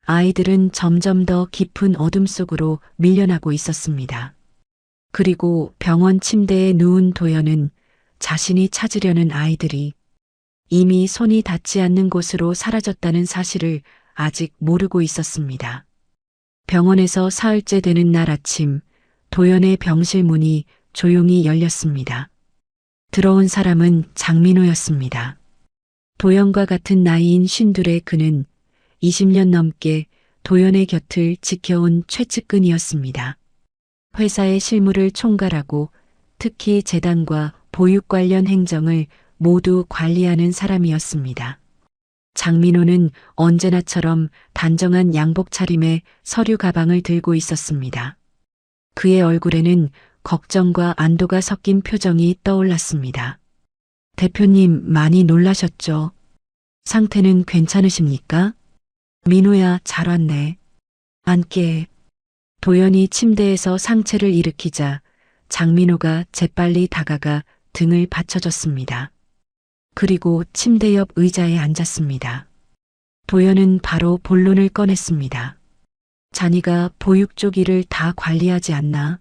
아이들은 점점 더 깊은 어둠 속으로 밀려나고 있었습니다. 그리고 병원 침대에 누운 도연은 자신이 찾으려는 아이들이 이미 손이 닿지 않는 곳으로 사라졌다는 사실을 아직 모르고 있었습니다. 병원에서 사흘째 되는 날 아침, 도연의 병실 문이 조용히 열렸습니다. 들어온 사람은 장민호였습니다. 도연과 같은 나이인 쉰둘의 그는 20년 넘게 도연의 곁을 지켜온 최측근이었습니다. 회사의 실무를 총괄하고 특히 재단과 보육 관련 행정을 모두 관리하는 사람이었습니다. 장민호는 언제나처럼 단정한 양복 차림에 서류 가방을 들고 있었습니다. 그의 얼굴에는 걱정과 안도가 섞인 표정이 떠올랐습니다. 대표님 많이 놀라셨죠? 상태는 괜찮으십니까? 민호야, 잘 왔네. 앉게. 도연이 침대에서 상체를 일으키자 장민호가 재빨리 다가가 등을 받쳐줬습니다. 그리고 침대 옆 의자에 앉았습니다. 도연은 바로 본론을 꺼냈습니다. 자니가 보육 쪽 일을 다 관리하지 않나?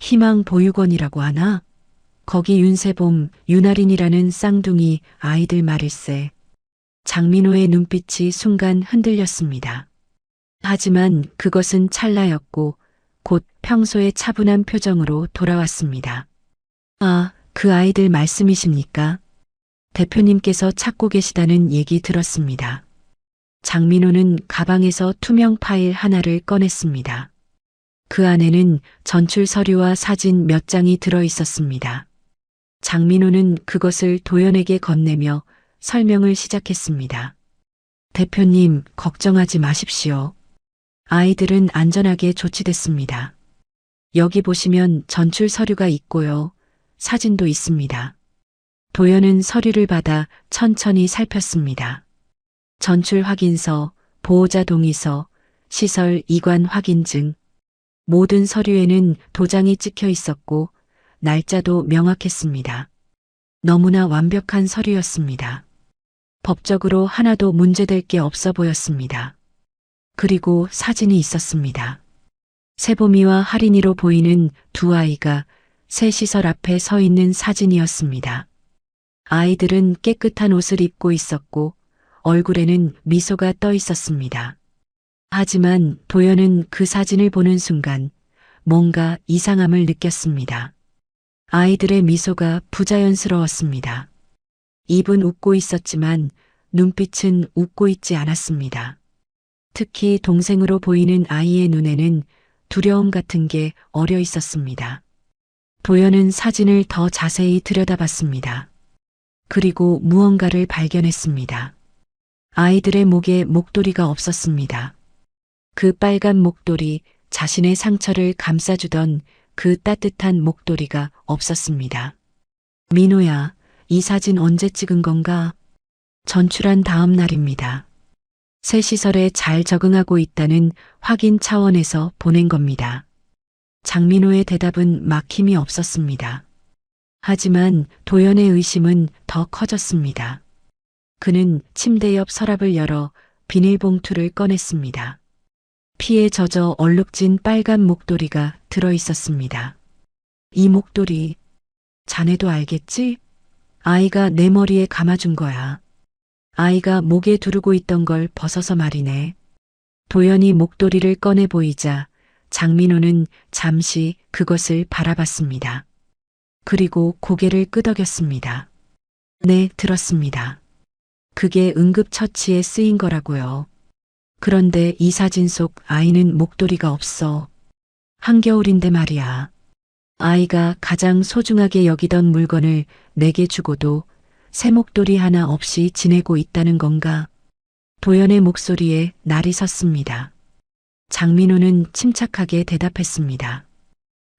희망 보육원이라고 하나? 거기 윤세봄, 윤아린이라는 쌍둥이 아이들 말일세. 장민호의 눈빛이 순간 흔들렸습니다. 하지만 그것은 찰나였고 곧 평소의 차분한 표정으로 돌아왔습니다. 아, 그 아이들 말씀이십니까? 대표님께서 찾고 계시다는 얘기 들었습니다. 장민호는 가방에서 투명 파일 하나를 꺼냈습니다. 그 안에는 전출 서류와 사진 몇 장이 들어 있었습니다. 장민호는 그것을 도연에게 건네며 설명을 시작했습니다. 대표님, 걱정하지 마십시오. 아이들은 안전하게 조치됐습니다. 여기 보시면 전출 서류가 있고요. 사진도 있습니다. 도연은 서류를 받아 천천히 살폈습니다. 전출 확인서, 보호자 동의서, 시설 이관 확인증. 모든 서류에는 도장이 찍혀 있었고 날짜도 명확했습니다. 너무나 완벽한 서류였습니다. 법적으로 하나도 문제될 게 없어 보였습니다. 그리고 사진이 있었습니다. 세봄이와 하린이로 보이는 두 아이가 새 시설 앞에 서 있는 사진이었습니다. 아이들은 깨끗한 옷을 입고 있었고 얼굴에는 미소가 떠 있었습니다. 하지만 도연은 그 사진을 보는 순간 뭔가 이상함을 느꼈습니다. 아이들의 미소가 부자연스러웠습니다. 입은 웃고 있었지만 눈빛은 웃고 있지 않았습니다. 특히 동생으로 보이는 아이의 눈에는 두려움 같은 게 어려 있었습니다. 도연은 사진을 더 자세히 들여다봤습니다. 그리고 무언가를 발견했습니다. 아이들의 목에 목도리가 없었습니다. 그 빨간 목도리, 자신의 상처를 감싸주던 그 따뜻한 목도리가 없었습니다. 민호야, 이 사진 언제 찍은 건가? 전출한 다음 날입니다. 새 시설에 잘 적응하고 있다는 확인 차원에서 보낸 겁니다. 장민호의 대답은 막힘이 없었습니다. 하지만 도연의 의심은 더 커졌습니다. 그는 침대 옆 서랍을 열어 비닐봉투를 꺼냈습니다. 피에 젖어 얼룩진 빨간 목도리가 들어 있었습니다. 이 목도리, 자네도 알겠지? 아이가 내 머리에 감아준 거야. 아이가 목에 두르고 있던 걸 벗어서 말이네. 도연이 목도리를 꺼내 보이자 장민호는 잠시 그것을 바라봤습니다. 그리고 고개를 끄덕였습니다. 네, 들었습니다. 그게 응급처치에 쓰인 거라고요. 그런데 이 사진 속 아이는 목도리가 없어. 한겨울인데 말이야. 아이가 가장 소중하게 여기던 물건을 내게 주고도 새 목도리 하나 없이 지내고 있다는 건가? 도연의 목소리에 날이 섰습니다. 장민호는 침착하게 대답했습니다.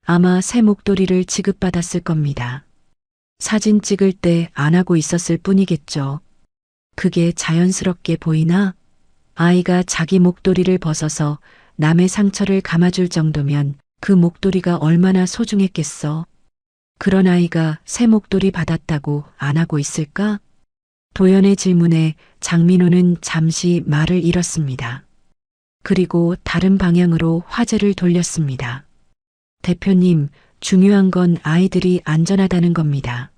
아마 새 목도리를 지급받았을 겁니다. 사진 찍을 때 안 하고 있었을 뿐이겠죠. 그게 자연스럽게 보이나? 아이가 자기 목도리를 벗어서 남의 상처를 감아줄 정도면 그 목도리가 얼마나 소중했겠어. 그런 아이가 새 목도리 받았다고 안 하고 있을까? 도연의 질문에 장민호는 잠시 말을 잃었습니다. 그리고 다른 방향으로 화제를 돌렸습니다. 대표님, 중요한 건 아이들이 안전하다는 겁니다.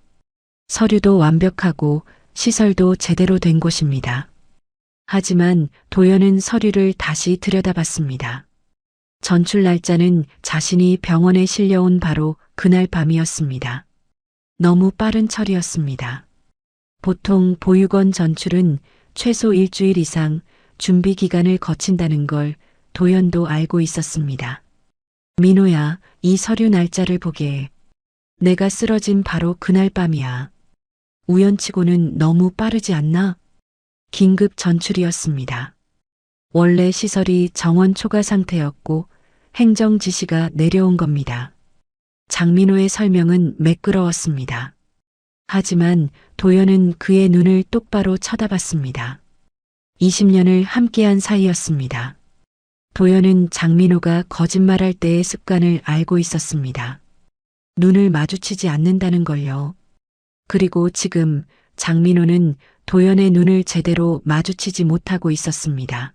서류도 완벽하고 시설도 제대로 된 곳입니다. 하지만 도연은 서류를 다시 들여다봤습니다. 전출 날짜는 자신이 병원에 실려온 바로 그날 밤이었습니다. 너무 빠른 처리였습니다. 보통 보육원 전출은 최소 일주일 이상 준비 기간을 거친다는 걸 도연도 알고 있었습니다. 민호야, 이 서류 날짜를 보게 해. 내가 쓰러진 바로 그날 밤이야. 우연치고는 너무 빠르지 않나? 긴급 전출이었습니다. 원래 시설이 정원 초과 상태였고 행정 지시가 내려온 겁니다. 장민호의 설명은 매끄러웠습니다. 하지만 도연은 그의 눈을 똑바로 쳐다봤습니다. 20년을 함께한 사이였습니다. 도연은 장민호가 거짓말할 때의 습관을 알고 있었습니다. 눈을 마주치지 않는다는 걸요. 그리고 지금 장민호는 도연의 눈을 제대로 마주치지 못하고 있었습니다.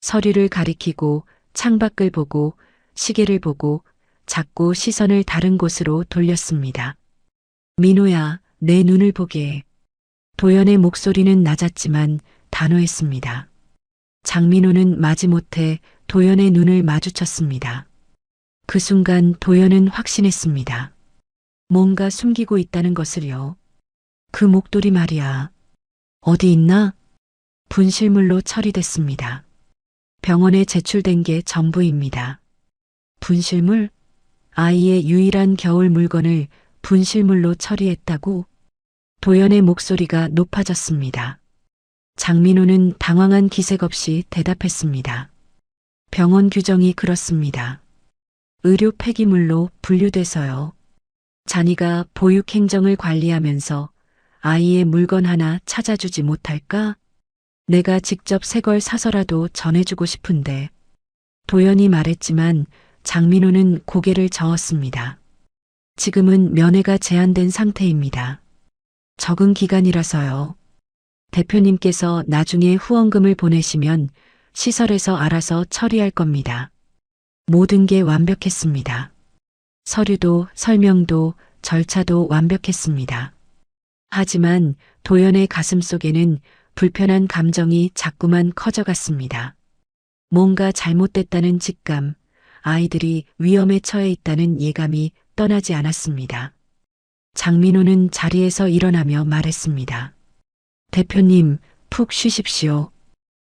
서류를 가리키고 창밖을 보고 시계를 보고 자꾸 시선을 다른 곳으로 돌렸습니다. 민호야, 내 눈을 보게 해. 도연의 목소리는 낮았지만 단호했습니다. 장민호는 마지못해 도연의 눈을 마주쳤습니다. 그 순간 도연은 확신했습니다. 뭔가 숨기고 있다는 것을요. 그 목도리 말이야. 어디 있나? 분실물로 처리됐습니다. 병원에 제출된 게 전부입니다. 분실물? 아이의 유일한 겨울 물건을 분실물로 처리했다고? 도연의 목소리가 높아졌습니다. 장민호는 당황한 기색 없이 대답했습니다. 병원 규정이 그렇습니다. 의료 폐기물로 분류돼서요. 자니가 보육 행정을 관리하면서 아이의 물건 하나 찾아주지 못할까? 내가 직접 새 걸 사서라도 전해주고 싶은데. 도연이 말했지만 장민호는 고개를 저었습니다. 지금은 면회가 제한된 상태입니다. 적응 기간이라서요. 대표님께서 나중에 후원금을 보내시면 시설에서 알아서 처리할 겁니다. 모든 게 완벽했습니다. 서류도 설명도 절차도 완벽했습니다. 하지만 도연의 가슴 속에는 불편한 감정이 자꾸만 커져갔습니다. 뭔가 잘못됐다는 직감, 아이들이 위험에 처해 있다는 예감이 떠나지 않았습니다. 장민호는 자리에서 일어나며 말했습니다. 대표님, 푹 쉬십시오.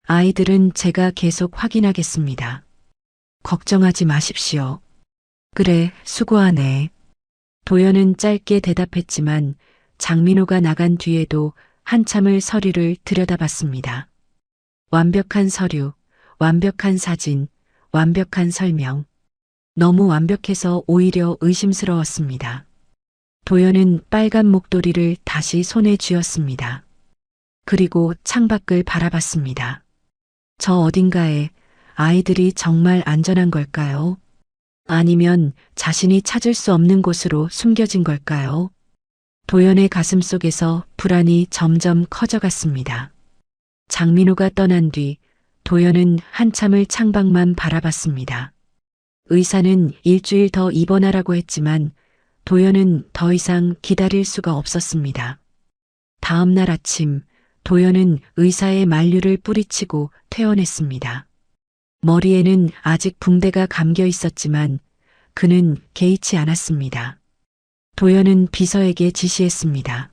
아이들은 제가 계속 확인하겠습니다. 걱정하지 마십시오. 그래, 수고하네. 도연은 짧게 대답했지만 장민호가 나간 뒤에도 한참을 서류를 들여다봤습니다. 완벽한 서류, 완벽한 사진, 완벽한 설명. 너무 완벽해서 오히려 의심스러웠습니다. 도연은 빨간 목도리를 다시 손에 쥐었습니다. 그리고 창밖을 바라봤습니다. 저 어딘가에 아이들이 정말 안전한 걸까요? 아니면 자신이 찾을 수 없는 곳으로 숨겨진 걸까요? 도연의 가슴 속에서 불안이 점점 커져갔습니다. 장민호가 떠난 뒤 도연은 한참을 창밖만 바라봤습니다. 의사는 일주일 더 입원하라고 했지만 도연은 더 이상 기다릴 수가 없었습니다. 다음 날 아침 도연은 의사의 만류를 뿌리치고 퇴원했습니다. 머리에는 아직 붕대가 감겨 있었지만 그는 개의치 않았습니다. 도연은 비서에게 지시했습니다.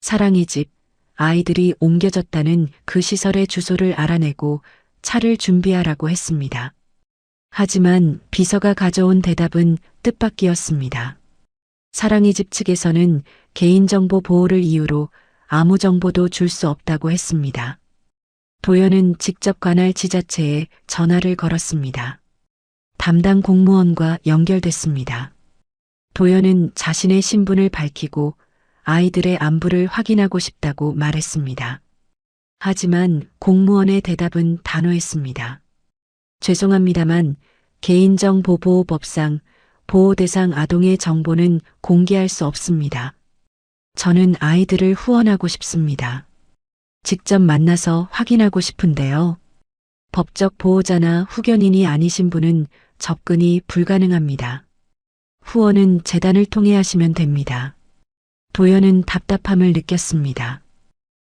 사랑의 집, 아이들이 옮겨졌다는 그 시설의 주소를 알아내고 차를 준비하라고 했습니다. 하지만 비서가 가져온 대답은 뜻밖이었습니다. 사랑의 집 측에서는 개인정보 보호를 이유로 아무 정보도 줄 수 없다고 했습니다. 도연은 직접 관할 지자체에 전화를 걸었습니다. 담당 공무원과 연결됐습니다. 도연은 자신의 신분을 밝히고 아이들의 안부를 확인하고 싶다고 말했습니다. 하지만 공무원의 대답은 단호했습니다. 죄송합니다만 개인정보보호법상 보호대상 아동의 정보는 공개할 수 없습니다. 저는 아이들을 후원하고 싶습니다. 직접 만나서 확인하고 싶은데요. 법적 보호자나 후견인이 아니신 분은 접근이 불가능합니다. 후원은 재단을 통해 하시면 됩니다. 도연은 답답함을 느꼈습니다.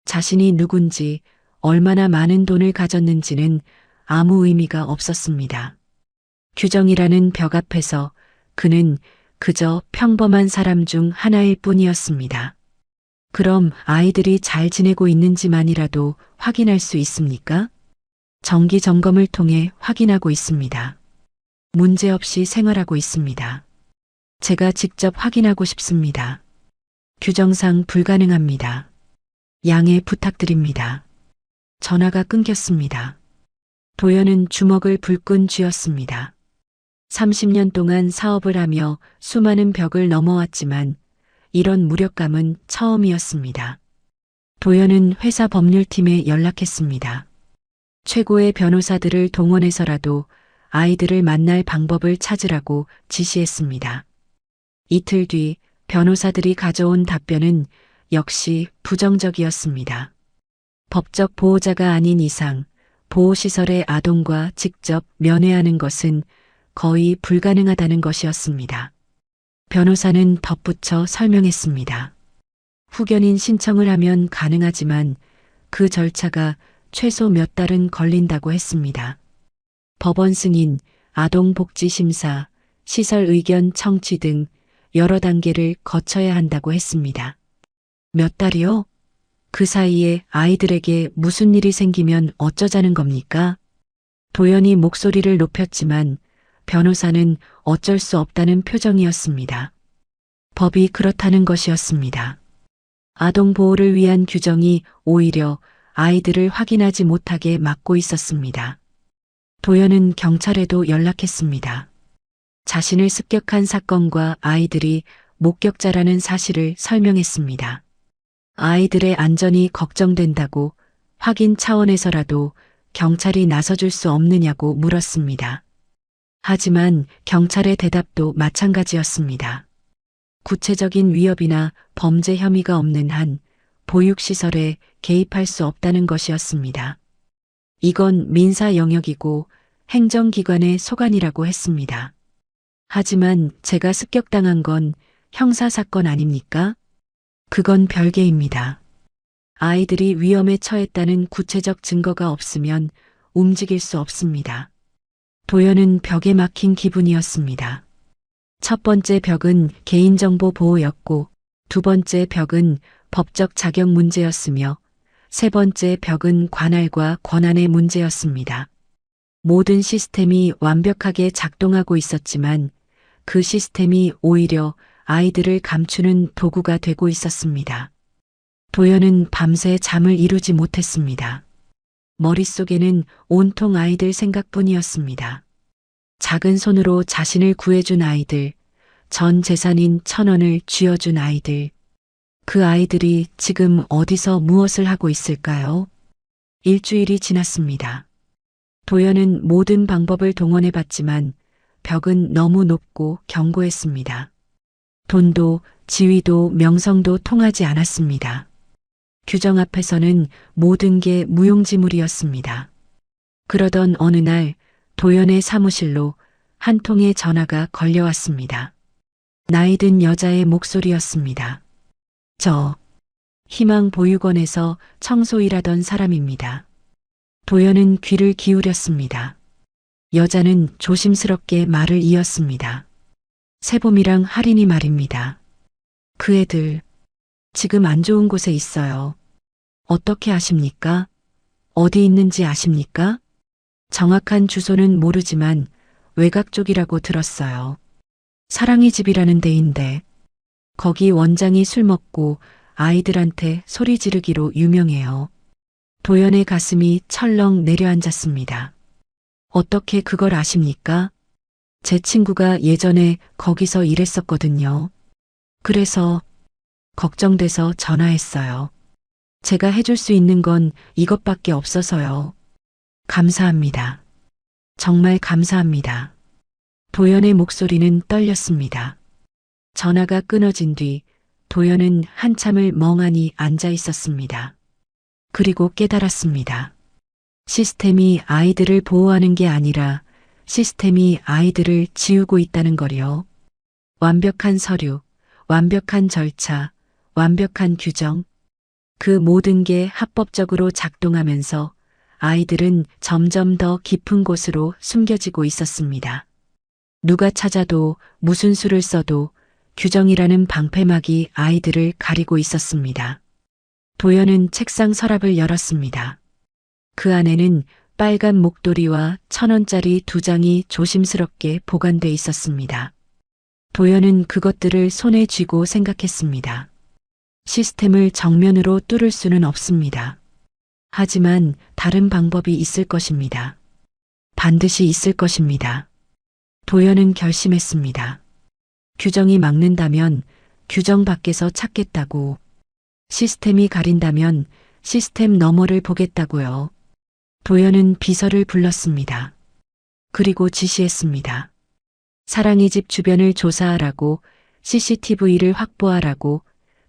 자신이 누군지, 얼마나 많은 돈을 가졌는지는 아무 의미가 없었습니다. 규정이라는 벽 앞에서 그는 그저 평범한 사람 중 하나일 뿐이었습니다. 그럼 아이들이 잘 지내고 있는지만이라도 확인할 수 있습니까? 정기 점검을 통해 확인하고 있습니다. 문제없이 생활하고 있습니다. 제가 직접 확인하고 싶습니다. 규정상 불가능합니다. 양해 부탁드립니다. 전화가 끊겼습니다. 도연은 주먹을 불끈 쥐었습니다. 30년 동안 사업을 하며 수많은 벽을 넘어왔지만 이런 무력감은 처음이었습니다. 도연은 회사 법률팀에 연락했습니다. 최고의 변호사들을 동원해서라도 아이들을 만날 방법을 찾으라고 지시했습니다. 이틀 뒤 변호사들이 가져온 답변은 역시 부정적이었습니다. 법적 보호자가 아닌 이상 보호시설의 아동과 직접 면회하는 것은 거의 불가능하다는 것이었습니다. 변호사는 덧붙여 설명했습니다. 후견인 신청을 하면 가능하지만 그 절차가 최소 몇 달은 걸린다고 했습니다. 법원 승인, 아동복지심사, 시설 의견 청취 등 여러 단계를 거쳐야 한다고 했습니다. 몇 달이요? 그 사이에 아이들에게 무슨 일이 생기면 어쩌자는 겁니까? 도연이 목소리를 높였지만 변호사는 어쩔 수 없다는 표정이었습니다. 법이 그렇다는 것이었습니다. 아동 보호를 위한 규정이 오히려 아이들을 확인하지 못하게 막고 있었습니다. 도연은 경찰에도 연락했습니다. 자신을 습격한 사건과 아이들이 목격자라는 사실을 설명했습니다. 아이들의 안전이 걱정된다고 확인 차원에서라도 경찰이 나서줄 수 없느냐고 물었습니다. 하지만 경찰의 대답도 마찬가지였습니다. 구체적인 위협이나 범죄 혐의가 없는 한 보육시설에 개입할 수 없다는 것이었습니다. 이건 민사 영역이고 행정기관의 소관이라고 했습니다. 하지만 제가 습격당한 건 형사사건 아닙니까? 그건 별개입니다. 아이들이 위험에 처했다는 구체적 증거가 없으면 움직일 수 없습니다. 도연은 벽에 막힌 기분이었습니다. 첫 번째 벽은 개인정보 보호였고, 두 번째 벽은 법적 자격 문제였으며, 세 번째 벽은 관할과 권한의 문제였습니다. 모든 시스템이 완벽하게 작동하고 있었지만 그 시스템이 오히려 아이들을 감추는 도구가 되고 있었습니다. 도연은 밤새 잠을 이루지 못했습니다. 머릿속에는 온통 아이들 생각뿐이었습니다. 작은 손으로 자신을 구해준 아이들, 전 재산인 1,000원을 쥐어준 아이들. 그 아이들이 지금 어디서 무엇을 하고 있을까요? 일주일이 지났습니다. 도연은 모든 방법을 동원해봤지만 벽은 너무 높고 견고했습니다. 돈도 지위도 명성도 통하지 않았습니다. 규정 앞에서는 모든 게 무용지물이었습니다. 그러던 어느 날 도연의 사무실로 한 통의 전화가 걸려왔습니다. 나이든 여자의 목소리였습니다. 저 희망보육원에서 청소 일하던 사람입니다. 도연은 귀를 기울였습니다. 여자는 조심스럽게 말을 이었습니다. 세봄이랑 할인이 말입니다. 그 애들 지금 안 좋은 곳에 있어요. 어떻게 아십니까? 어디 있는지 아십니까? 정확한 주소는 모르지만 외곽 쪽이라고 들었어요. 사랑의 집이라는 데인데 거기 원장이 술 먹고 아이들한테 소리 지르기로 유명해요. 도연의 가슴이 철렁 내려앉았습니다. 어떻게 그걸 아십니까? 제 친구가 예전에 거기서 일했었거든요. 그래서 걱정돼서 전화했어요. 제가 해줄 수 있는 건 이것밖에 없어서요. 감사합니다. 정말 감사합니다. 도연의 목소리는 떨렸습니다. 전화가 끊어진 뒤 도연은 한참을 멍하니 앉아 있었습니다. 그리고 깨달았습니다. 시스템이 아이들을 보호하는 게 아니라 시스템이 아이들을 지우고 있다는 거요. 완벽한 서류, 완벽한 절차, 완벽한 규정, 그 모든 게 합법적으로 작동하면서 아이들은 점점 더 깊은 곳으로 숨겨지고 있었습니다. 누가 찾아도 무슨 수를 써도 규정이라는 방패막이 아이들을 가리고 있었습니다. 도연은 책상 서랍을 열었습니다. 그 안에는 빨간 목도리와 1,000원짜리 2장이 조심스럽게 보관돼 있었습니다. 도연은 그것들을 손에 쥐고 생각했습니다. 시스템을 정면으로 뚫을 수는 없습니다. 하지만 다른 방법이 있을 것입니다. 반드시 있을 것입니다. 도연은 결심했습니다. 규정이 막는다면 규정 밖에서 찾겠다고, 시스템이 가린다면 시스템 너머를 보겠다고요. 도연은 비서를 불렀습니다. 그리고 지시했습니다. 사랑의 집 주변을 조사하라고, CCTV를 확보하라고,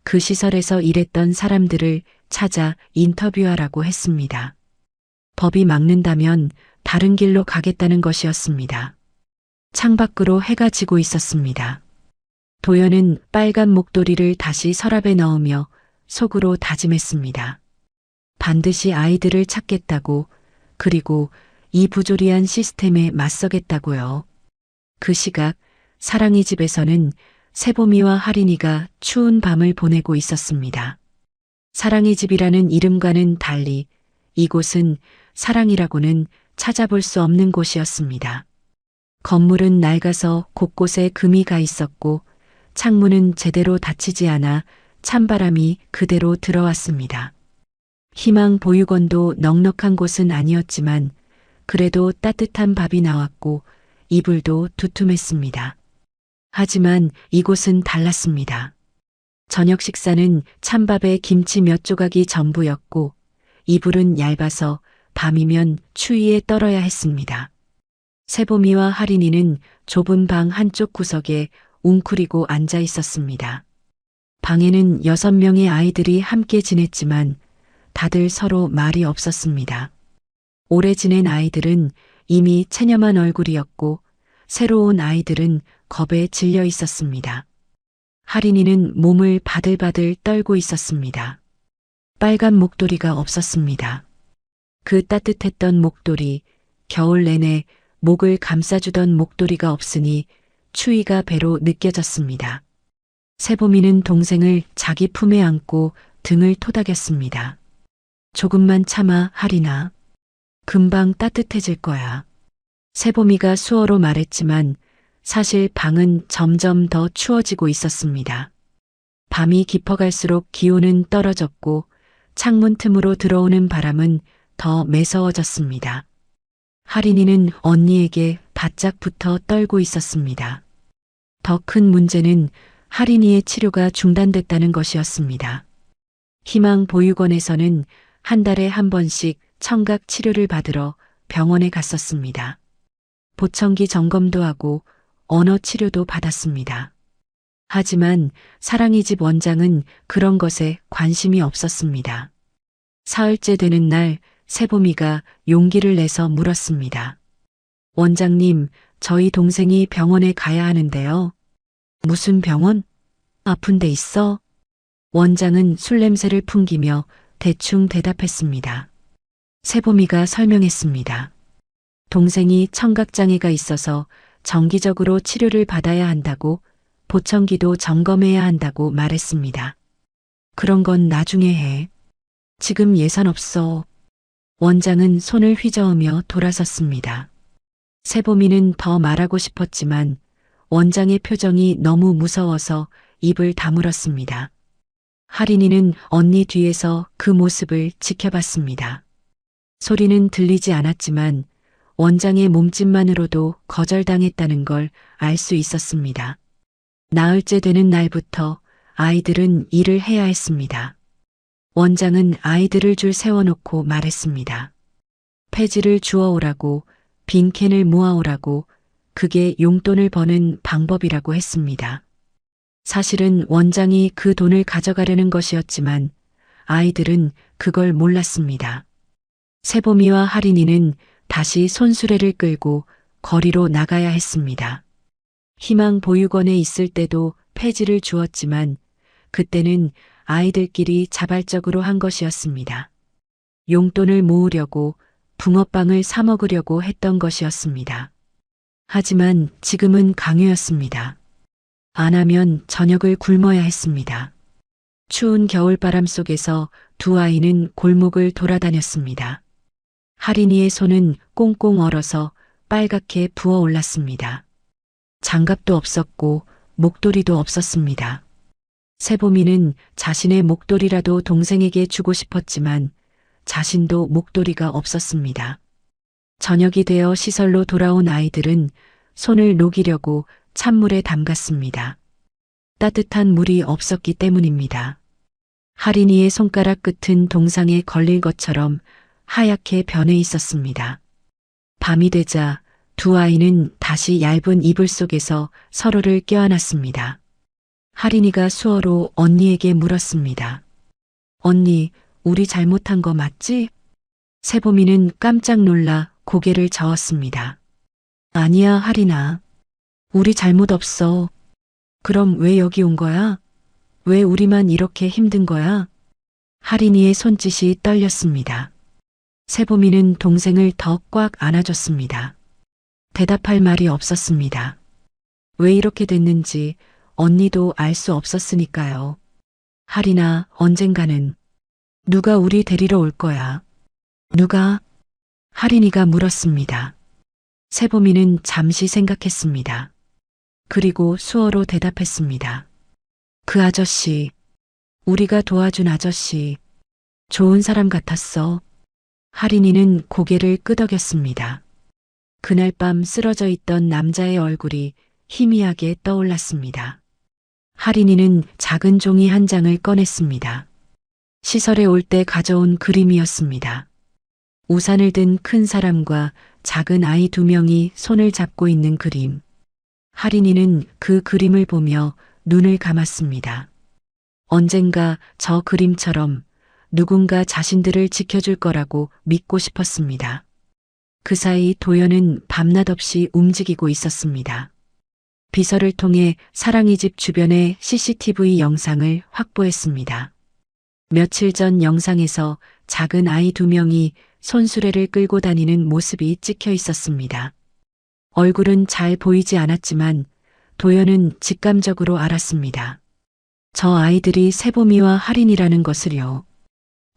그 시설에서 일했던 사람들을 찾아 인터뷰하라고 했습니다. 법이 막는다면 다른 길로 가겠다는 것이었습니다. 창밖으로 해가 지고 있었습니다. 도연은 빨간 목도리를 다시 서랍에 넣으며 속으로 다짐했습니다. 반드시 아이들을 찾겠다고, 그리고 이 부조리한 시스템에 맞서겠다고요. 그 시각 사랑이 집에서는 세봄이와 하린이가 추운 밤을 보내고 있었습니다. 사랑이 집이라는 이름과는 달리 이곳은 사랑이라고는 찾아볼 수 없는 곳이었습니다. 건물은 낡아서 곳곳에 금이 가 있었고 창문은 제대로 닫히지 않아 찬바람이 그대로 들어왔습니다. 희망 보육원도 넉넉한 곳은 아니었지만 그래도 따뜻한 밥이 나왔고 이불도 두툼했습니다. 하지만 이곳은 달랐습니다. 저녁 식사는 찬밥에 김치 몇 조각이 전부였고 이불은 얇아서 밤이면 추위에 떨어야 했습니다. 세봄이와 하린이는 좁은 방 한쪽 구석에 웅크리고 앉아 있었습니다. 방에는 6명의 아이들이 함께 지냈지만 다들 서로 말이 없었습니다. 오래 지낸 아이들은 이미 체념한 얼굴이었고 새로운 아이들은 겁에 질려 있었습니다. 하린이는 몸을 바들바들 떨고 있었습니다. 빨간 목도리가 없었습니다. 그 따뜻했던 목도리, 겨울 내내 목을 감싸주던 목도리가 없으니 추위가 배로 느껴졌습니다. 세봄이는 동생을 자기 품에 안고 등을 토닥였습니다. 조금만 참아, 하린아. 금방 따뜻해질 거야. 세봄이가 수어로 말했지만 사실 방은 점점 더 추워지고 있었습니다. 밤이 깊어갈수록 기온은 떨어졌고 창문 틈으로 들어오는 바람은 더 매서워졌습니다. 하린이는 언니에게 바짝 붙어 떨고 있었습니다. 더 큰 문제는 하린이의 치료가 중단됐다는 것이었습니다. 희망 보육원에서는 한 달에 한 번씩 청각 치료를 받으러 병원에 갔었습니다. 보청기 점검도 하고 언어 치료도 받았습니다. 하지만 사랑이 집 원장은 그런 것에 관심이 없었습니다. 사흘째 되는 날 세봄이가 용기를 내서 물었습니다. 원장님, 저희 동생이 병원에 가야 하는데요. 무슨 병원? 아픈 데 있어? 원장은 술 냄새를 풍기며 대충 대답했습니다. 세봄이가 설명했습니다. 동생이 청각장애가 있어서 정기적으로 치료를 받아야 한다고, 보청기도 점검해야 한다고 말했습니다. 그런 건 나중에 해. 지금 예산 없어. 원장은 손을 휘저으며 돌아섰습니다. 세봄이는 더 말하고 싶었지만 원장의 표정이 너무 무서워서 입을 다물었습니다. 하린이는 언니 뒤에서 그 모습을 지켜봤습니다. 소리는 들리지 않았지만 원장의 몸짓만으로도 거절당했다는 걸 알 수 있었습니다. 나흘째 되는 날부터 아이들은 일을 해야 했습니다. 원장은 아이들을 줄 세워놓고 말했습니다. 폐지를 주워오라고, 빈 캔을 모아오라고, 그게 용돈을 버는 방법이라고 했습니다. 사실은 원장이 그 돈을 가져가려는 것이었지만 아이들은 그걸 몰랐습니다. 세봄이와 하린이는 다시 손수레를 끌고 거리로 나가야 했습니다. 희망 보육원에 있을 때도 폐지를 주었지만 그때는 아이들끼리 자발적으로 한 것이었습니다. 용돈을 모으려고 붕어빵을 사 먹으려고 했던 것이었습니다. 하지만 지금은 강요였습니다. 안 하면 저녁을 굶어야 했습니다. 추운 겨울바람 속에서 두 아이는 골목을 돌아다녔습니다. 하린이의 손은 꽁꽁 얼어서 빨갛게 부어올랐습니다. 장갑도 없었고 목도리도 없었습니다. 세봄이는 자신의 목도리라도 동생에게 주고 싶었지만 자신도 목도리가 없었습니다. 저녁이 되어 시설로 돌아온 아이들은 손을 녹이려고 찬물에 담갔습니다. 따뜻한 물이 없었기 때문입니다. 하린이의 손가락 끝은 동상에 걸릴 것처럼 하얗게 변해 있었습니다. 밤이 되자 두 아이는 다시 얇은 이불 속에서 서로를 껴안았습니다. 하린이가 수어로 언니에게 물었습니다. 언니, 우리 잘못한 거 맞지? 세봄이는 깜짝 놀라 고개를 저었습니다. 아니야, 하린아. 우리 잘못 없어. 그럼 왜 여기 온 거야? 왜 우리만 이렇게 힘든 거야? 하린이의 손짓이 떨렸습니다. 세봄이는 동생을 더 꽉 안아줬습니다. 대답할 말이 없었습니다. 왜 이렇게 됐는지 언니도 알 수 없었으니까요. 하린아, 언젠가는 누가 우리 데리러 올 거야. 누가? 하린이가 물었습니다. 세봄이는 잠시 생각했습니다. 그리고 수어로 대답했습니다. 그 아저씨, 우리가 도와준 아저씨, 좋은 사람 같았어. 하린이는 고개를 끄덕였습니다. 그날 밤 쓰러져 있던 남자의 얼굴이 희미하게 떠올랐습니다. 하린이는 작은 종이 한 장을 꺼냈습니다. 시설에 올 때 가져온 그림이었습니다. 우산을 든 큰 사람과 작은 아이 두 명이 손을 잡고 있는 그림. 하린이는 그 그림을 보며 눈을 감았습니다. 언젠가 저 그림처럼 누군가 자신들을 지켜줄 거라고 믿고 싶었습니다. 그 사이 도연은 밤낮 없이 움직이고 있었습니다. 비서를 통해 사랑이 집 주변의 CCTV 영상을 확보했습니다. 며칠 전 영상에서 작은 아이 두 명이 손수레를 끌고 다니는 모습이 찍혀 있었습니다. 얼굴은 잘 보이지 않았지만 도연은 직감적으로 알았습니다. 저 아이들이 세봄이와 하린이라는 것을요.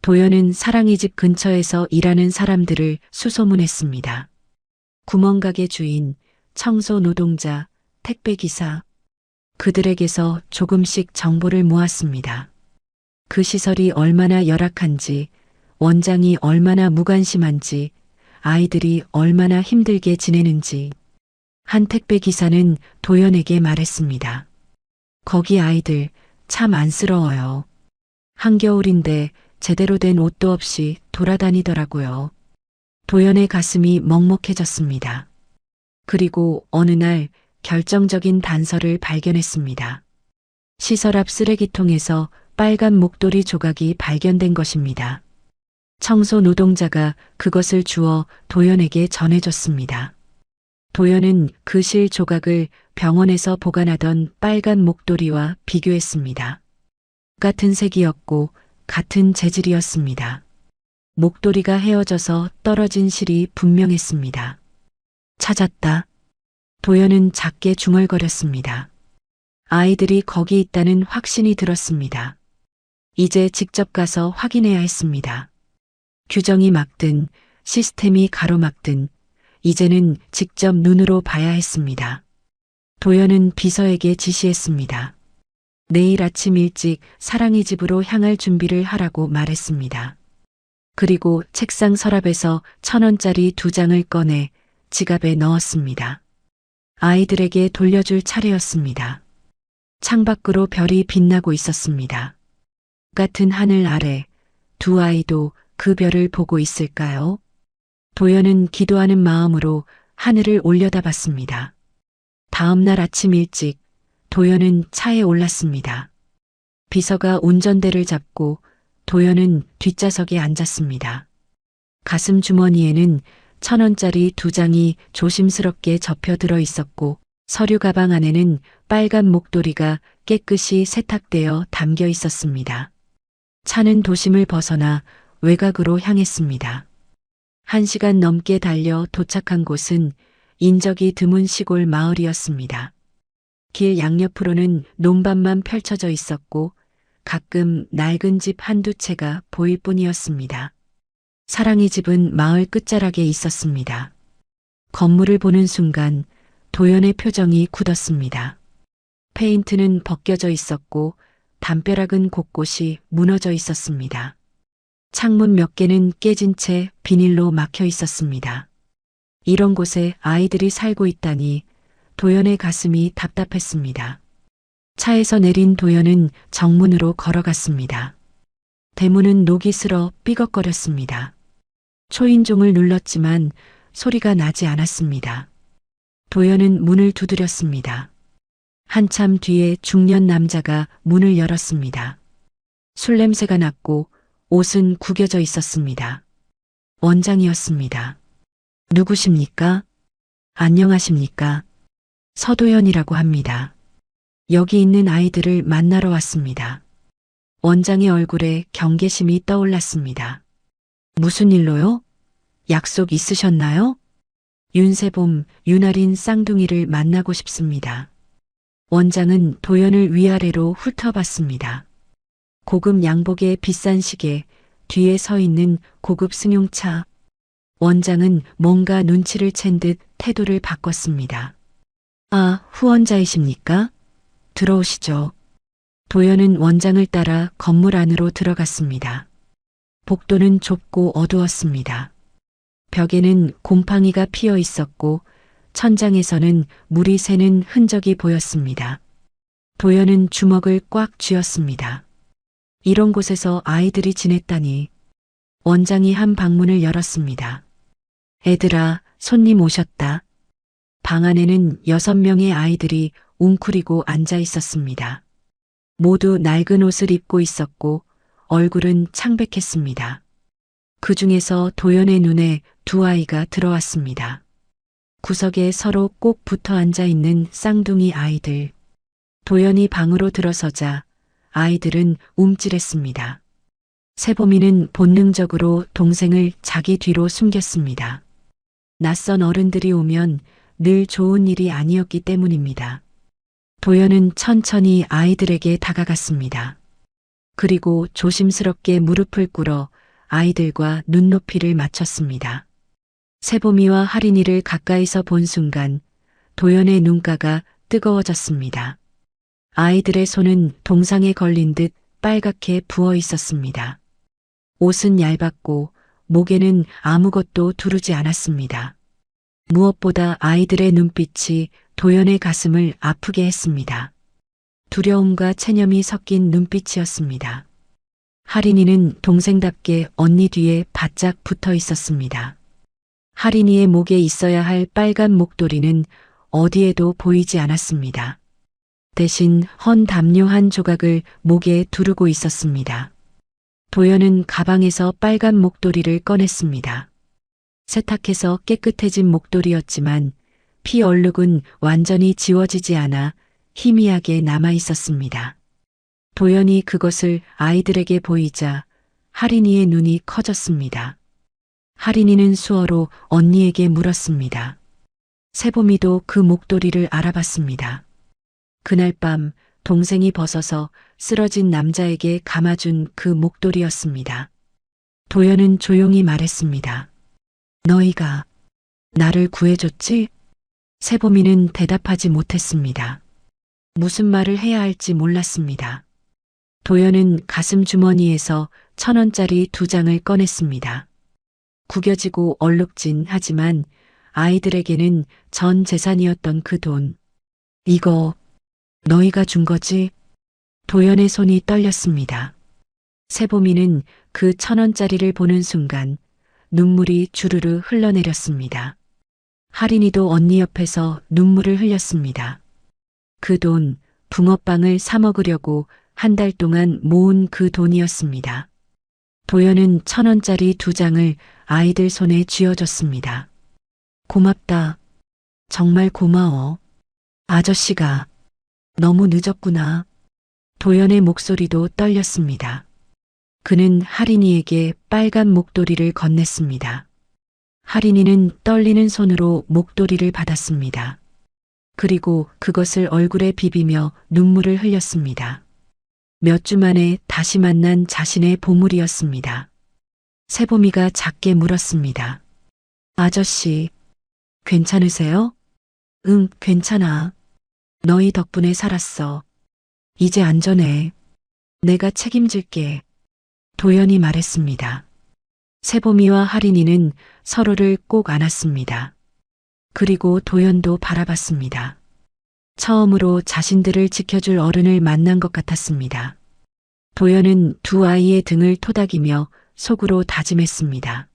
도연은 사랑이 집 근처에서 일하는 사람들을 수소문했습니다. 구멍가게 주인, 청소 노동자, 택배기사. 그들에게서 조금씩 정보를 모았습니다. 그 시설이 얼마나 열악한지, 원장이 얼마나 무관심한지, 아이들이 얼마나 힘들게 지내는지. 한 택배기사는 도연에게 말했습니다. 거기 아이들 참 안쓰러워요. 한겨울인데 제대로 된 옷도 없이 돌아다니더라고요. 도연의 가슴이 먹먹해졌습니다. 그리고 어느 날 결정적인 단서를 발견했습니다. 시설 앞 쓰레기통에서 빨간 목도리 조각이 발견된 것입니다. 청소 노동자가 그것을 주워 도연에게 전해줬습니다. 도연은 그 실 조각을 병원에서 보관하던 빨간 목도리와 비교했습니다. 같은 색이었고 같은 재질이었습니다. 목도리가 헤어져서 떨어진 실이 분명했습니다. 찾았다. 도연은 작게 중얼거렸습니다. 아이들이 거기 있다는 확신이 들었습니다. 이제 직접 가서 확인해야 했습니다. 규정이 막든 시스템이 가로막든 이제는 직접 눈으로 봐야 했습니다. 도연은 비서에게 지시했습니다. 내일 아침 일찍 사랑이 집으로 향할 준비를 하라고 말했습니다. 그리고 책상 서랍에서 1,000원짜리 2장을 꺼내 지갑에 넣었습니다. 아이들에게 돌려줄 차례였습니다. 창밖으로 별이 빛나고 있었습니다. 같은 하늘 아래 두 아이도 그 별을 보고 있을까요? 도연은 기도하는 마음으로 하늘을 올려다봤습니다. 다음 날 아침 일찍 도연은 차에 올랐습니다. 비서가 운전대를 잡고 도연은 뒷좌석에 앉았습니다. 가슴 주머니에는 1,000원짜리 2장이 조심스럽게 접혀 들어 있었고 서류 가방 안에는 빨간 목도리가 깨끗이 세탁되어 담겨 있었습니다. 차는 도심을 벗어나 외곽으로 향했습니다. 1시간 넘게 달려 도착한 곳은 인적이 드문 시골 마을이었습니다. 길 양옆으로는 논밭만 펼쳐져 있었고 가끔 낡은 집 한두 채가 보일 뿐이었습니다. 사랑이 집은 마을 끝자락에 있었습니다. 건물을 보는 순간 도연의 표정이 굳었습니다. 페인트는 벗겨져 있었고 담벼락은 곳곳이 무너져 있었습니다. 창문 몇 개는 깨진 채 비닐로 막혀 있었습니다. 이런 곳에 아이들이 살고 있다니 도연의 가슴이 답답했습니다. 차에서 내린 도연은 정문으로 걸어갔습니다. 대문은 녹이 슬어 삐걱거렸습니다. 초인종을 눌렀지만 소리가 나지 않았습니다. 도연은 문을 두드렸습니다. 한참 뒤에 중년 남자가 문을 열었습니다. 술 냄새가 났고 옷은 구겨져 있었습니다. 원장이었습니다. 누구십니까? 안녕하십니까? 서도연이라고 합니다. 여기 있는 아이들을 만나러 왔습니다. 원장의 얼굴에 경계심이 떠올랐습니다. 무슨 일로요? 약속 있으셨나요? 윤세봄, 윤아린 쌍둥이를 만나고 싶습니다. 원장은 도연을 위아래로 훑어봤습니다. 고급 양복에 비싼 시계, 뒤에 서 있는 고급 승용차. 원장은 뭔가 눈치를 챈 듯 태도를 바꿨습니다. 아, 후원자이십니까? 들어오시죠. 도연은 원장을 따라 건물 안으로 들어갔습니다. 복도는 좁고 어두웠습니다. 벽에는 곰팡이가 피어 있었고 천장에서는 물이 새는 흔적이 보였습니다. 도연은 주먹을 꽉 쥐었습니다. 이런 곳에서 아이들이 지냈다니. 원장이 한 방문을 열었습니다. 애들아, 손님 오셨다. 방 안에는 6명의 아이들이 웅크리고 앉아 있었습니다. 모두 낡은 옷을 입고 있었고 얼굴은 창백했습니다. 그 중에서 도연의 눈에 두 아이가 들어왔습니다. 구석에 서로 꼭 붙어 앉아 있는 쌍둥이 아이들. 도연이 방으로 들어서자 아이들은 움찔했습니다. 세봄이는 본능적으로 동생을 자기 뒤로 숨겼습니다. 낯선 어른들이 오면 늘 좋은 일이 아니었기 때문입니다. 도연은 천천히 아이들에게 다가갔습니다. 그리고 조심스럽게 무릎을 꿇어 아이들과 눈높이를 맞췄습니다. 세봄이와 하린이를 가까이서 본 순간 도연의 눈가가 뜨거워졌습니다. 아이들의 손은 동상에 걸린 듯 빨갛게 부어 있었습니다. 옷은 얇았고 목에는 아무것도 두르지 않았습니다. 무엇보다 아이들의 눈빛이 도연의 가슴을 아프게 했습니다. 두려움과 체념이 섞인 눈빛이었습니다. 하린이는 동생답게 언니 뒤에 바짝 붙어 있었습니다. 하린이의 목에 있어야 할 빨간 목도리는 어디에도 보이지 않았습니다. 대신 헌 담요 한 조각을 목에 두르고 있었습니다. 도연은 가방에서 빨간 목도리를 꺼냈습니다. 세탁해서 깨끗해진 목도리였지만 피 얼룩은 완전히 지워지지 않아 희미하게 남아 있었습니다. 도연이 그것을 아이들에게 보이자 하린이의 눈이 커졌습니다. 하린이는 수어로 언니에게 물었습니다. 세봄이도 그 목도리를 알아봤습니다. 그날 밤 동생이 벗어서 쓰러진 남자에게 감아준 그 목도리였습니다. 도연은 조용히 말했습니다. 너희가 나를 구해줬지? 세봄이는 대답하지 못했습니다. 무슨 말을 해야 할지 몰랐습니다. 도연은 가슴 주머니에서 1,000원짜리 2장을 꺼냈습니다. 구겨지고 얼룩진 하지만 아이들에게는 전 재산이었던 그 돈. 이거 너희가 준 거지? 도연의 손이 떨렸습니다. 세봄이는 그 1,000원짜리를 보는 순간 눈물이 주르르 흘러내렸습니다. 할인이도 언니 옆에서 눈물을 흘렸습니다. 그 돈, 붕어빵을 사 먹으려고 한 달 동안 모은 그 돈이었습니다. 도연은 1,000원짜리 2장을 아이들 손에 쥐어줬습니다. 고맙다. 정말 고마워. 아저씨가 너무 늦었구나. 도연의 목소리도 떨렸습니다. 그는 할인이에게 빨간 목도리를 건넸습니다. 할인이는 떨리는 손으로 목도리를 받았습니다. 그리고 그것을 얼굴에 비비며 눈물을 흘렸습니다. 몇 주 만에 다시 만난 자신의 보물이었습니다. 세봄이가 작게 물었습니다. 아저씨, 괜찮으세요? 응, 괜찮아. 너희 덕분에 살았어. 이제 안전해. 내가 책임질게. 도연이 말했습니다. 세봄이와 할인이는 서로를 꼭 안았습니다. 그리고 도연도 바라봤습니다. 처음으로 자신들을 지켜줄 어른을 만난 것 같았습니다. 도연은 두 아이의 등을 토닥이며 속으로 다짐했습니다.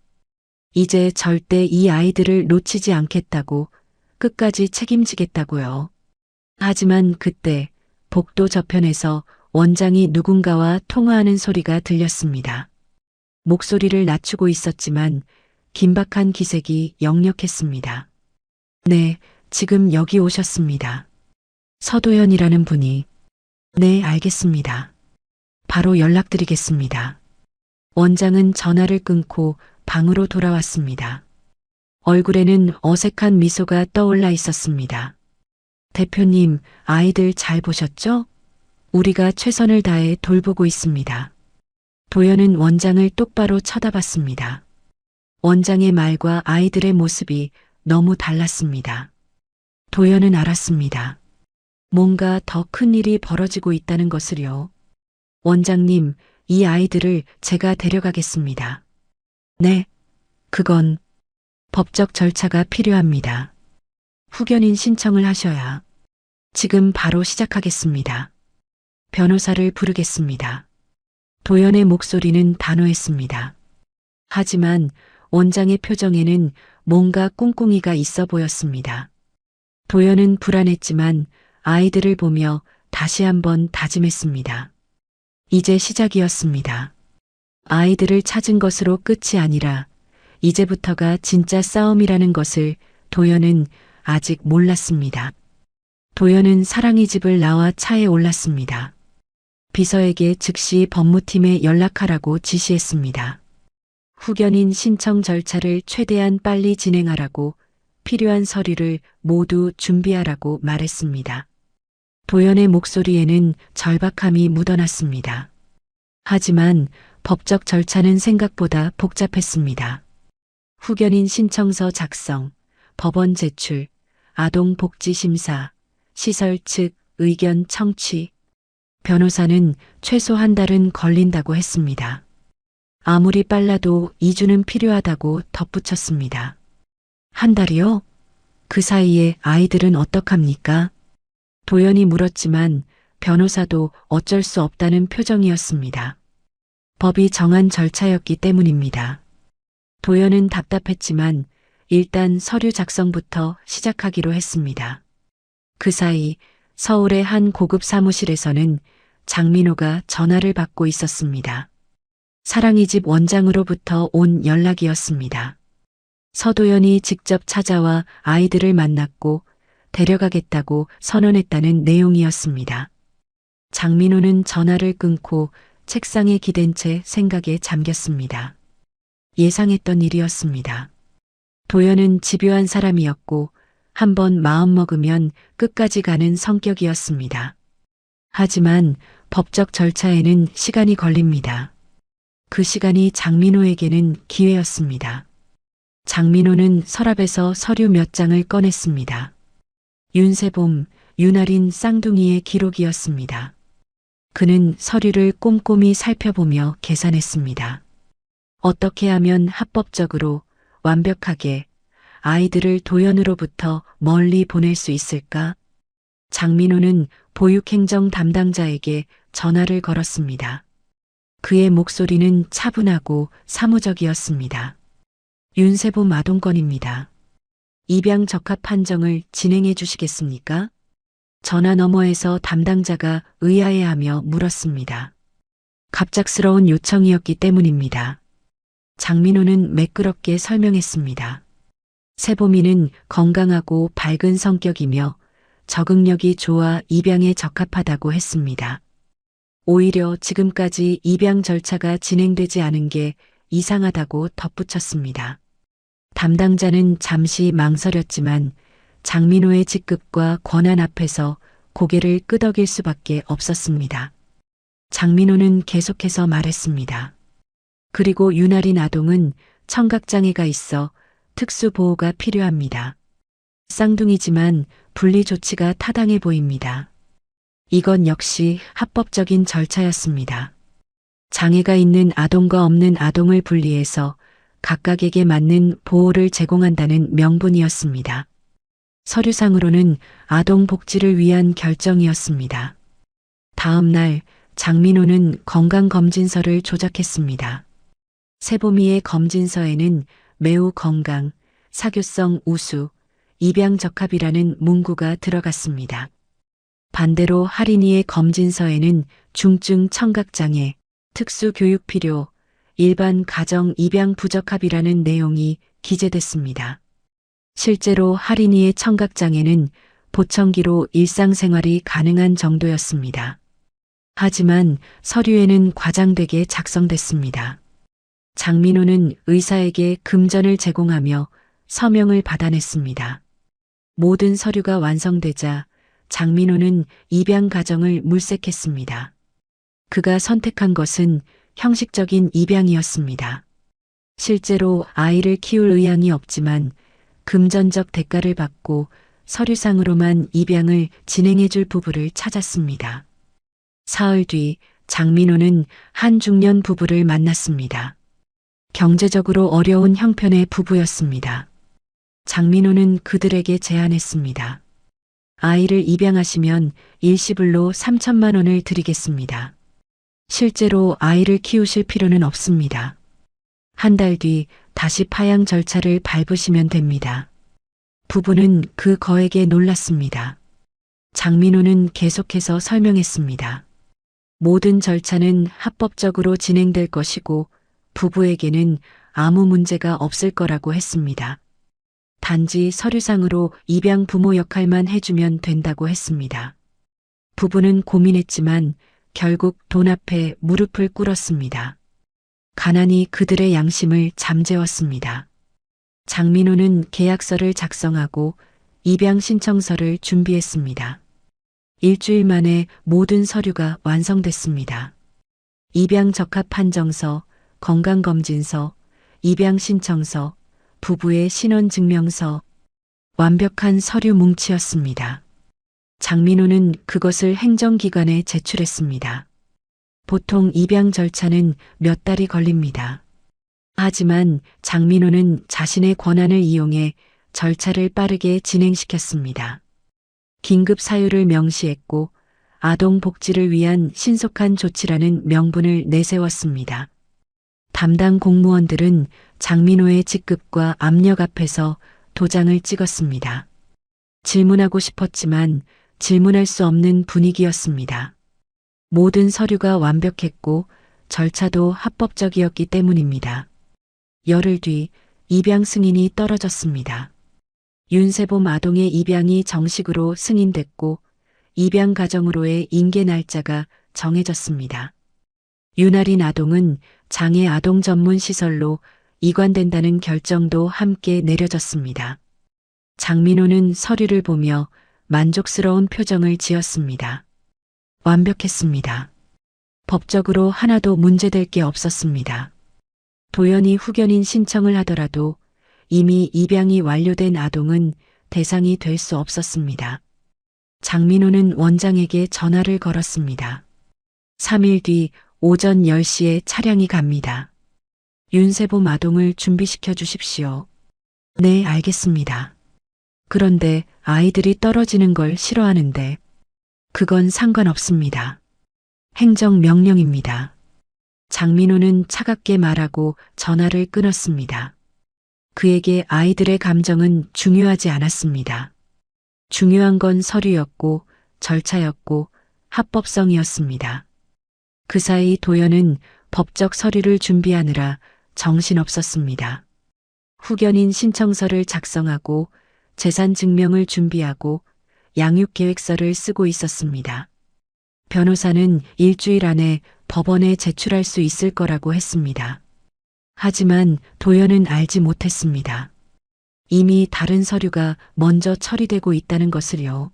이제 절대 이 아이들을 놓치지 않겠다고, 끝까지 책임지겠다고요. 하지만 그때 복도 저편에서 원장이 누군가와 통화하는 소리가 들렸습니다. 목소리를 낮추고 있었지만 긴박한 기색이 역력했습니다. 네, 지금 여기 오셨습니다. 서도연이라는 분이. 네, 알겠습니다. 바로 연락드리겠습니다. 원장은 전화를 끊고 방으로 돌아왔습니다. 얼굴에는 어색한 미소가 떠올라 있었습니다. 대표님, 아이들 잘 보셨죠? 우리가 최선을 다해 돌보고 있습니다. 도연은 원장을 똑바로 쳐다봤습니다. 원장의 말과 아이들의 모습이 너무 달랐습니다. 도연은 알았습니다. 뭔가 더 큰 일이 벌어지고 있다는 것을요. 원장님, 이 아이들을 제가 데려가겠습니다. 네, 그건 법적 절차가 필요합니다. 후견인 신청을 하셔야. 지금 바로 시작하겠습니다. 변호사를 부르겠습니다. 도연의 목소리는 단호했습니다. 하지만 원장의 표정에는 뭔가 꿍꿍이가 있어 보였습니다. 도연은 불안했지만 아이들을 보며 다시 한번 다짐했습니다. 이제 시작이었습니다. 아이들을 찾은 것으로 끝이 아니라 이제부터가 진짜 싸움이라는 것을 도연은 아직 몰랐습니다. 도연은 사랑이 집을 나와 차에 올랐습니다. 비서에게 즉시 법무팀에 연락하라고 지시했습니다. 후견인 신청 절차를 최대한 빨리 진행하라고, 필요한 서류를 모두 준비하라고 말했습니다. 도연의 목소리에는 절박함이 묻어났습니다. 하지만 법적 절차는 생각보다 복잡했습니다. 후견인 신청서 작성, 법원 제출, 아동복지심사, 시설 측 의견 청취. 변호사는 최소 한 달은 걸린다고 했습니다. 아무리 빨라도 2주는 필요하다고 덧붙였습니다. 한 달이요? 그 사이에 아이들은 어떡합니까? 도연이 물었지만 변호사도 어쩔 수 없다는 표정이었습니다. 법이 정한 절차였기 때문입니다. 도연은 답답했지만 일단 서류 작성부터 시작하기로 했습니다. 그 사이 서울의 한 고급 사무실에서는 장민호가 전화를 받고 있었습니다. 사랑이 집 원장으로부터 온 연락이었습니다. 서도연이 직접 찾아와 아이들을 만났고 데려가겠다고 선언했다는 내용이었습니다. 장민호는 전화를 끊고 책상에 기댄 채 생각에 잠겼습니다. 예상했던 일이었습니다. 도연은 집요한 사람이었고 한번 마음먹으면 끝까지 가는 성격이었습니다. 하지만 법적 절차에는 시간이 걸립니다. 그 시간이 장민호에게는 기회였습니다. 장민호는 서랍에서 서류 몇 장을 꺼냈습니다. 윤세봄, 윤아린 쌍둥이의 기록이었습니다. 그는 서류를 꼼꼼히 살펴보며 계산했습니다. 어떻게 하면 합법적으로 완벽하게 아이들을 도연으로부터 멀리 보낼 수 있을까? 장민호는 보육행정 담당자에게 전화를 걸었습니다. 그의 목소리는 차분하고 사무적이었습니다. 윤세보 아동건입니다. 입양 적합 판정을 진행해 주시겠습니까? 전화 너머에서 담당자가 의아해하며 물었습니다. 갑작스러운 요청이었기 때문입니다. 장민호는 매끄럽게 설명했습니다. 세보미는 건강하고 밝은 성격이며 적응력이 좋아 입양에 적합하다고 했습니다. 오히려 지금까지 입양 절차가 진행되지 않은 게 이상하다고 덧붙였습니다. 담당자는 잠시 망설였지만 장민호의 직급과 권한 앞에서 고개를 끄덕일 수밖에 없었습니다. 장민호는 계속해서 말했습니다. 그리고 윤아린 아동은 청각장애가 있어 특수보호가 필요합니다. 쌍둥이지만 분리 조치가 타당해 보입니다. 이건 역시 합법적인 절차였습니다. 장애가 있는 아동과 없는 아동을 분리해서 각각에게 맞는 보호를 제공한다는 명분이었습니다. 서류상으로는 아동 복지를 위한 결정이었습니다. 다음 날 장민호는 건강검진서를 조작했습니다. 세보미의 검진서에는 매우 건강, 사교성 우수, 입양 적합이라는 문구가 들어갔습니다. 반대로 하린이의 검진서에는 중증 청각장애, 특수교육 필요, 일반 가정 입양 부적합이라는 내용이 기재됐습니다. 실제로 하린이의 청각장애는 보청기로 일상생활이 가능한 정도였습니다. 하지만 서류에는 과장되게 작성됐습니다. 장민호는 의사에게 금전을 제공하며 서명을 받아냈습니다. 모든 서류가 완성되자 장민호는 입양 가정을 물색했습니다. 그가 선택한 것은 형식적인 입양이었습니다. 실제로 아이를 키울 의향이 없지만 금전적 대가를 받고 서류상으로만 입양을 진행해 줄 부부를 찾았습니다. 사흘 뒤 장민호는 한 중년 부부를 만났습니다. 경제적으로 어려운 형편의 부부였습니다. 장민호는 그들에게 제안했습니다. 아이를 입양하시면 일시불로 3천만 원을 드리겠습니다. 실제로 아이를 키우실 필요는 없습니다. 한 달 뒤 다시 파양 절차를 밟으시면 됩니다. 부부는 그 거액에 놀랐습니다. 장민호는 계속해서 설명했습니다. 모든 절차는 합법적으로 진행될 것이고 부부에게는 아무 문제가 없을 거라고 했습니다. 단지 서류상으로 입양 부모 역할만 해주면 된다고 했습니다. 부부는 고민했지만 결국 돈 앞에 무릎을 꿇었습니다. 가난이 그들의 양심을 잠재웠습니다. 장민호는 계약서를 작성하고 입양 신청서를 준비했습니다. 일주일 만에 모든 서류가 완성됐습니다. 입양 적합 판정서, 건강검진서, 입양 신청서, 부부의 신원증명서, 완벽한 서류 뭉치였습니다. 장민호는 그것을 행정기관에 제출했습니다. 보통 입양 절차는 몇 달이 걸립니다. 하지만 장민호는 자신의 권한을 이용해 절차를 빠르게 진행시켰습니다. 긴급 사유를 명시했고 아동 복지를 위한 신속한 조치라는 명분을 내세웠습니다. 담당 공무원들은 장민호의 직급과 압력 앞에서 도장을 찍었습니다. 질문하고 싶었지만 질문할 수 없는 분위기였습니다. 모든 서류가 완벽했고 절차도 합법적이었기 때문입니다. 열흘 뒤 입양 승인이 떨어졌습니다. 윤세봄 아동의 입양이 정식으로 승인됐고 입양 가정으로의 인계 날짜가 정해졌습니다. 윤아린 아동은 장애 아동 전문 시설로 이관된다는 결정도 함께 내려졌습니다. 장민호는 서류를 보며 만족스러운 표정을 지었습니다. 완벽했습니다. 법적으로 하나도 문제될 게 없었습니다. 도연이 후견인 신청을 하더라도 이미 입양이 완료된 아동은 대상이 될 수 없었습니다. 장민호는 원장에게 전화를 걸었습니다. 3일 뒤 오전 10시에 차량이 갑니다. 윤세보 아동을 준비시켜 주십시오. 네, 알겠습니다. 그런데 아이들이 떨어지는 걸 싫어하는데 그건 상관없습니다. 행정명령입니다. 장민호는 차갑게 말하고 전화를 끊었습니다. 그에게 아이들의 감정은 중요하지 않았습니다. 중요한 건 서류였고 절차였고 합법성이었습니다. 그 사이 도연은 법적 서류를 준비하느라 정신없었습니다. 후견인 신청서를 작성하고 재산 증명을 준비하고 양육계획서를 쓰고 있었습니다. 변호사는 일주일 안에 법원에 제출할 수 있을 거라고 했습니다. 하지만 도연은 알지 못했습니다. 이미 다른 서류가 먼저 처리되고 있다는 것을요.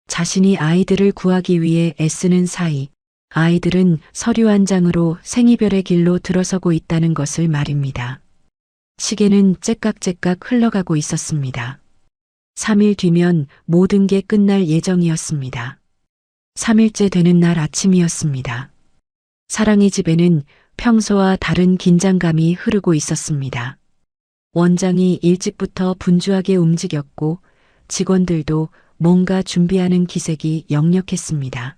자신이 아이들을 구하기 위해 애쓰는 사이 아이들은 서류 한 장으로 생이별의 길로 들어서고 있다는 것을 말입니다. 시계는 째깍째깍 흘러가고 있었습니다. 3일 뒤면 모든 게 끝날 예정이었습니다. 3일째 되는 날 아침이었습니다. 사랑의 집에는 평소와 다른 긴장감이 흐르고 있었습니다. 원장이 일찍부터 분주하게 움직였고 직원들도 뭔가 준비하는 기색이 역력했습니다.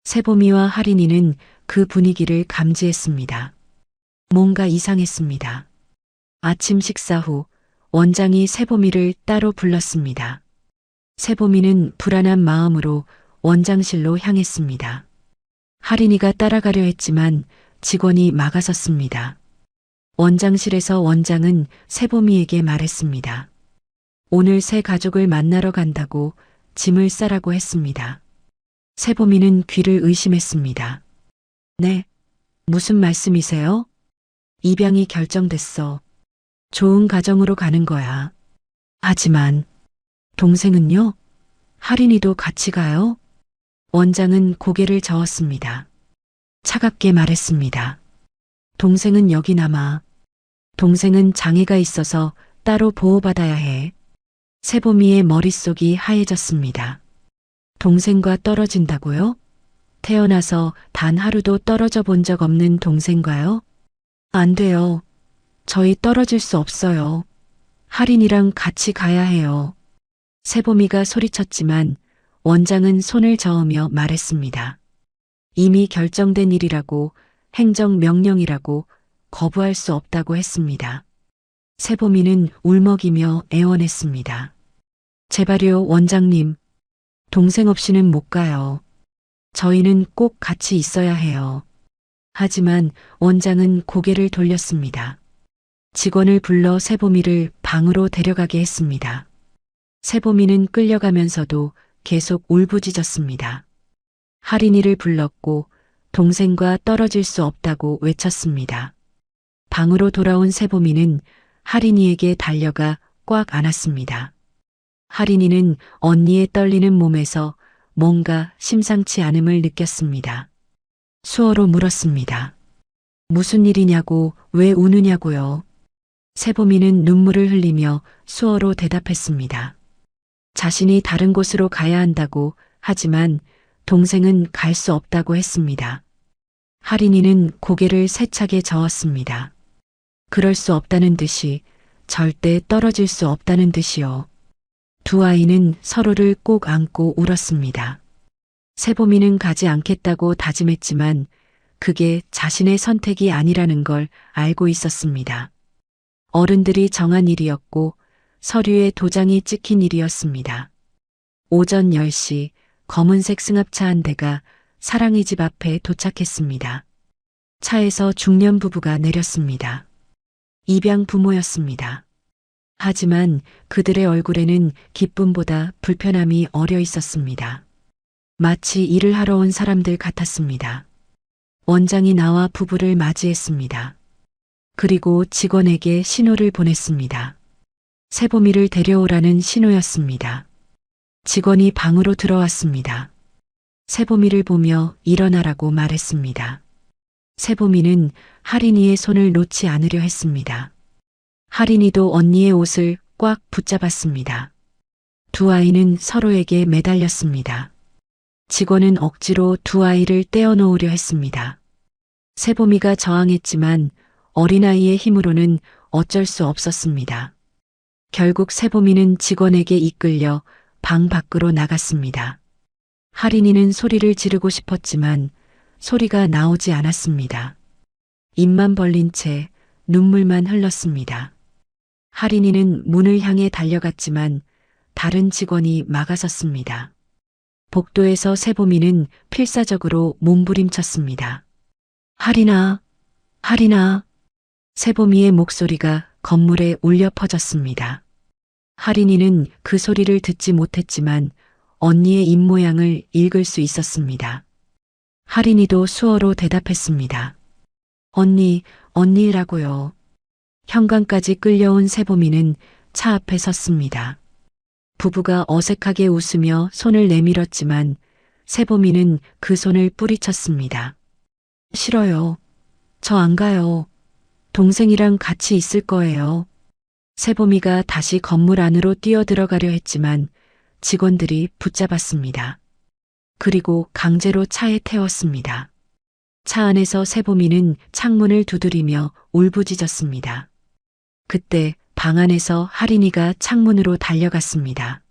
세봄이와 하린이는 그 분위기를 감지했습니다. 뭔가 이상했습니다. 아침 식사 후 원장이 세봄이를 따로 불렀습니다. 세봄이는 불안한 마음으로 원장실로 향했습니다. 하린이가 따라가려 했지만 직원이 막아섰습니다. 원장실에서 원장은 세봄이에게 말했습니다. 오늘 새 가족을 만나러 간다고 짐을 싸라고 했습니다. 세봄이는 귀를 의심했습니다. 네, 무슨 말씀이세요? 입양이 결정됐어. 좋은 가정으로 가는 거야. 하지만 동생은요? 하린이도 같이 가요? 원장은 고개를 저었습니다. 차갑게 말했습니다. 동생은 여기 남아. 동생은 장애가 있어서 따로 보호받아야 해. 세봄이의 머릿속이 하얘졌습니다. 동생과 떨어진다고요? 태어나서 단 하루도 떨어져 본 적 없는 동생과요? 안 돼요. 저희 떨어질 수 없어요. 하린이랑 같이 가야 해요. 세봄이가 소리쳤지만 원장은 손을 저으며 말했습니다. 이미 결정된 일이라고 행정명령이라고 거부할 수 없다고 했습니다. 세봄이는 울먹이며 애원했습니다. 제발요, 원장님. 동생 없이는 못 가요. 저희는 꼭 같이 있어야 해요. 하지만 원장은 고개를 돌렸습니다. 직원을 불러 세봄이를 방으로 데려가게 했습니다. 세봄이는 끌려가면서도 계속 울부짖었습니다. 하린이를 불렀고 동생과 떨어질 수 없다고 외쳤습니다. 방으로 돌아온 세봄이는 하린이에게 달려가 꽉 안았습니다. 하린이는 언니의 떨리는 몸에서 뭔가 심상치 않음을 느꼈습니다. 수어로 물었습니다. 무슨 일이냐고, 왜 우느냐고요. 세봄이는 눈물을 흘리며 수어로 대답했습니다. 자신이 다른 곳으로 가야 한다고 하지만 동생은 갈 수 없다고 했습니다. 하린이는 고개를 세차게 저었습니다. 그럴 수 없다는 듯이, 절대 떨어질 수 없다는 듯이요. 두 아이는 서로를 꼭 안고 울었습니다. 세봄이는 가지 않겠다고 다짐했지만 그게 자신의 선택이 아니라는 걸 알고 있었습니다. 어른들이 정한 일이었고 서류에 도장이 찍힌 일이었습니다. 오전 10시 검은색 승합차 한 대가 사랑의 집 앞에 도착했습니다. 차에서 중년 부부가 내렸습니다. 입양 부모였습니다. 하지만 그들의 얼굴에는 기쁨보다 불편함이 어려 있었습니다. 마치 일을 하러 온 사람들 같았습니다. 원장이 나와 부부를 맞이했습니다. 그리고 직원에게 신호를 보냈습니다. 세봄이를 데려오라는 신호였습니다. 직원이 방으로 들어왔습니다. 세봄이를 보며 일어나라고 말했습니다. 세봄이는 하린이의 손을 놓지 않으려 했습니다. 하린이도 언니의 옷을 꽉 붙잡았습니다. 두 아이는 서로에게 매달렸습니다. 직원은 억지로 두 아이를 떼어놓으려 했습니다. 세봄이가 저항했지만 어린아이의 힘으로는 어쩔 수 없었습니다. 결국 세봄이는 직원에게 이끌려 방 밖으로 나갔습니다. 할인이는 소리를 지르고 싶었지만 소리가 나오지 않았습니다. 입만 벌린 채 눈물만 흘렀습니다. 할인이는 문을 향해 달려갔지만 다른 직원이 막아섰습니다. 복도에서 세봄이는 필사적으로 몸부림쳤습니다. 할인아, 할인아. 세봄이의 목소리가 건물에 울려 퍼졌습니다. 할인이는 그 소리를 듣지 못했지만 언니의 입모양을 읽을 수 있었습니다. 할인이도 수어로 대답했습니다. 언니라고요. 현관까지 끌려온 세봄이는 차 앞에 섰습니다. 부부가 어색하게 웃으며 손을 내밀었지만 세봄이는 그 손을 뿌리쳤습니다. 싫어요. 저 안 가요. 동생이랑 같이 있을 거예요. 세봄이가 다시 건물 안으로 뛰어들어가려 했지만 직원들이 붙잡았습니다. 그리고 강제로 차에 태웠습니다. 차 안에서 세봄이는 창문을 두드리며 울부짖었습니다. 그때 방 안에서 할인이가 창문으로 달려갔습니다.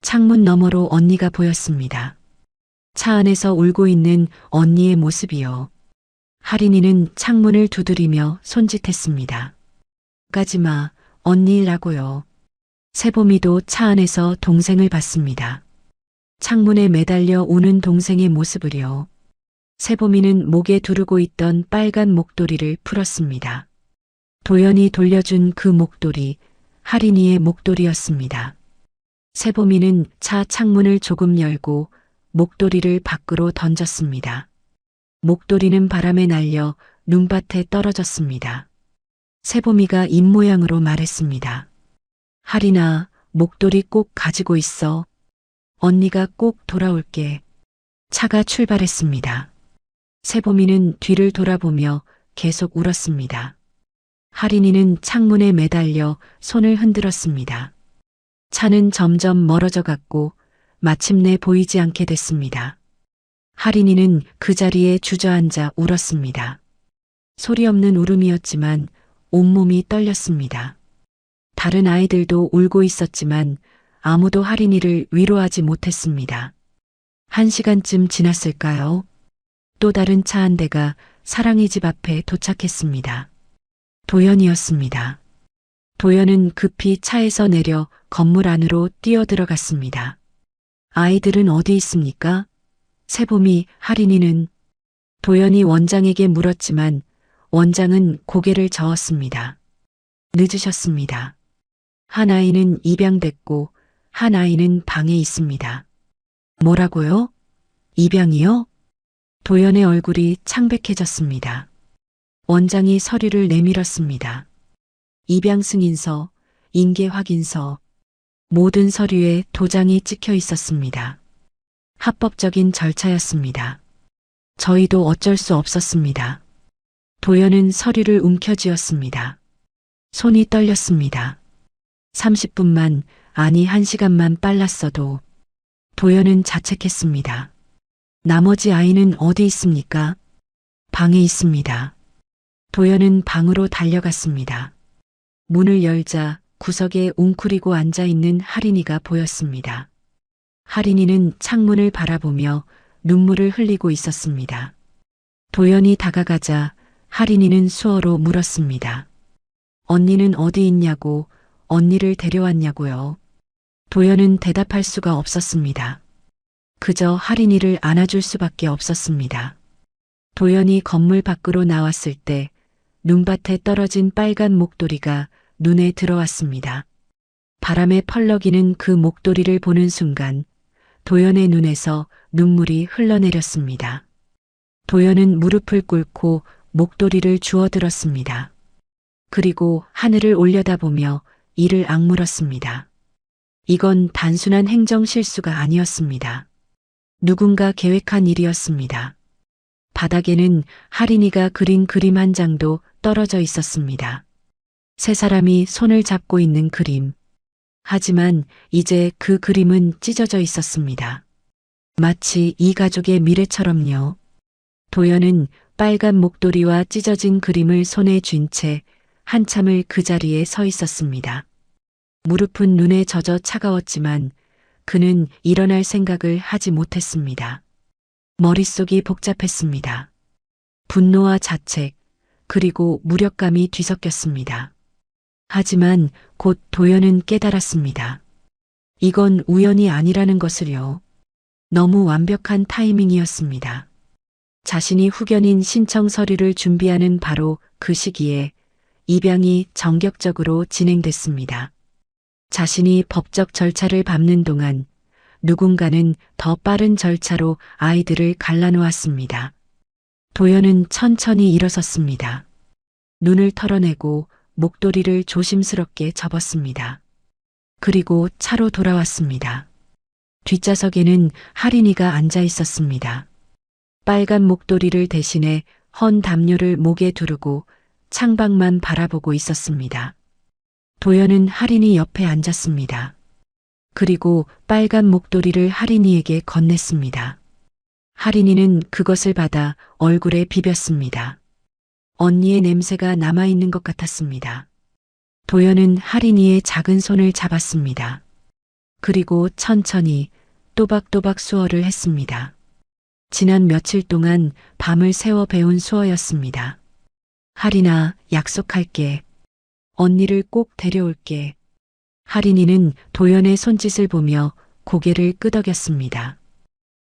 창문 너머로 언니가 보였습니다. 차 안에서 울고 있는 언니의 모습이요. 할인이는 창문을 두드리며 손짓했습니다. 가지마, 언니라고요. 세봄이도 차 안에서 동생을 봤습니다. 창문에 매달려 우는 동생의 모습을요. 세봄이는 목에 두르고 있던 빨간 목도리를 풀었습니다. 도연이 돌려준 그 목도리, 할인이의 목도리였습니다. 세봄이는 차 창문을 조금 열고 목도리를 밖으로 던졌습니다. 목도리는 바람에 날려 눈밭에 떨어졌습니다. 세봄이가 입모양으로 말했습니다. 할인아, 목도리 꼭 가지고 있어. 언니가 꼭 돌아올게. 차가 출발했습니다. 세봄이는 뒤를 돌아보며 계속 울었습니다. 할인이는 창문에 매달려 손을 흔들었습니다. 차는 점점 멀어져 갔고 마침내 보이지 않게 됐습니다. 할인이는 그 자리에 주저앉아 울었습니다. 소리 없는 울음이었지만 온몸이 떨렸습니다. 다른 아이들도 울고 있었지만 아무도 할인이를 위로하지 못했습니다. 1시간쯤 지났을까요? 또 다른 차 한 대가 사랑이 집 앞에 도착했습니다. 도연이었습니다. 도연은 급히 차에서 내려 건물 안으로 뛰어들어갔습니다. 아이들은 어디 있습니까? 세봄이, 할인이는? 도연이 원장에게 물었지만 원장은 고개를 저었습니다. 늦으셨습니다. 한 아이는 입양됐고 한 아이는 방에 있습니다. 뭐라고요? 입양이요? 도연의 얼굴이 창백해졌습니다. 원장이 서류를 내밀었습니다. 입양 승인서, 인계 확인서, 모든 서류에 도장이 찍혀 있었습니다. 합법적인 절차였습니다. 저희도 어쩔 수 없었습니다. 도연은 서류를 움켜쥐었습니다. 손이 떨렸습니다. 30분만, 아니 1시간만 빨랐어도 도연은 자책했습니다. 나머지 아이는 어디 있습니까? 방에 있습니다. 도연은 방으로 달려갔습니다. 문을 열자 구석에 웅크리고 앉아있는 할인이가 보였습니다. 할인이는 창문을 바라보며 눈물을 흘리고 있었습니다. 도연이 다가가자 할인이는 수어로 물었습니다. 언니는 어디 있냐고, 언니를 데려왔냐고요. 도연은 대답할 수가 없었습니다. 그저 할인이를 안아줄 수밖에 없었습니다. 도연이 건물 밖으로 나왔을 때 눈밭에 떨어진 빨간 목도리가 눈에 들어왔습니다. 바람에 펄럭이는 그 목도리를 보는 순간 도연의 눈에서 눈물이 흘러내렸습니다. 도연은 무릎을 꿇고 목도리를 주워들었습니다. 그리고 하늘을 올려다보며 이를 악물었습니다. 이건 단순한 행정 실수가 아니었습니다. 누군가 계획한 일이었습니다. 바닥에는 할인이가 그린 그림 한 장도 떨어져 있었습니다. 세 사람이 손을 잡고 있는 그림. 하지만 이제 그 그림은 찢어져 있었습니다. 마치 이 가족의 미래처럼요. 도연은 빨간 목도리와 찢어진 그림을 손에 쥔 채 한참을 그 자리에 서 있었습니다. 무릎은 눈에 젖어 차가웠지만 그는 일어날 생각을 하지 못했습니다. 머릿속이 복잡했습니다. 분노와 자책, 그리고 무력감이 뒤섞였습니다. 하지만 곧 도연은 깨달았습니다. 이건 우연이 아니라는 것을요. 너무 완벽한 타이밍이었습니다. 자신이 후견인 신청 서류를 준비하는 바로 그 시기에 입양이 전격적으로 진행됐습니다. 자신이 법적 절차를 밟는 동안 누군가는 더 빠른 절차로 아이들을 갈라놓았습니다. 도연은 천천히 일어섰습니다. 눈을 털어내고 목도리를 조심스럽게 접었습니다. 그리고 차로 돌아왔습니다. 뒷좌석에는 할인이가 앉아 있었습니다. 빨간 목도리를 대신해 헌 담요를 목에 두르고 창밖만 바라보고 있었습니다. 도연은 할인이 옆에 앉았습니다. 그리고 빨간 목도리를 할인이에게 건넸습니다. 할인이는 그것을 받아 얼굴에 비볐습니다. 언니의 냄새가 남아있는 것 같았습니다. 도연은 할인이의 작은 손을 잡았습니다. 그리고 천천히 또박또박 수어를 했습니다. 지난 며칠 동안 밤을 새워 배운 수어였습니다. 할인아, 약속할게. 언니를 꼭 데려올게. 할인이는 도연의 손짓을 보며 고개를 끄덕였습니다.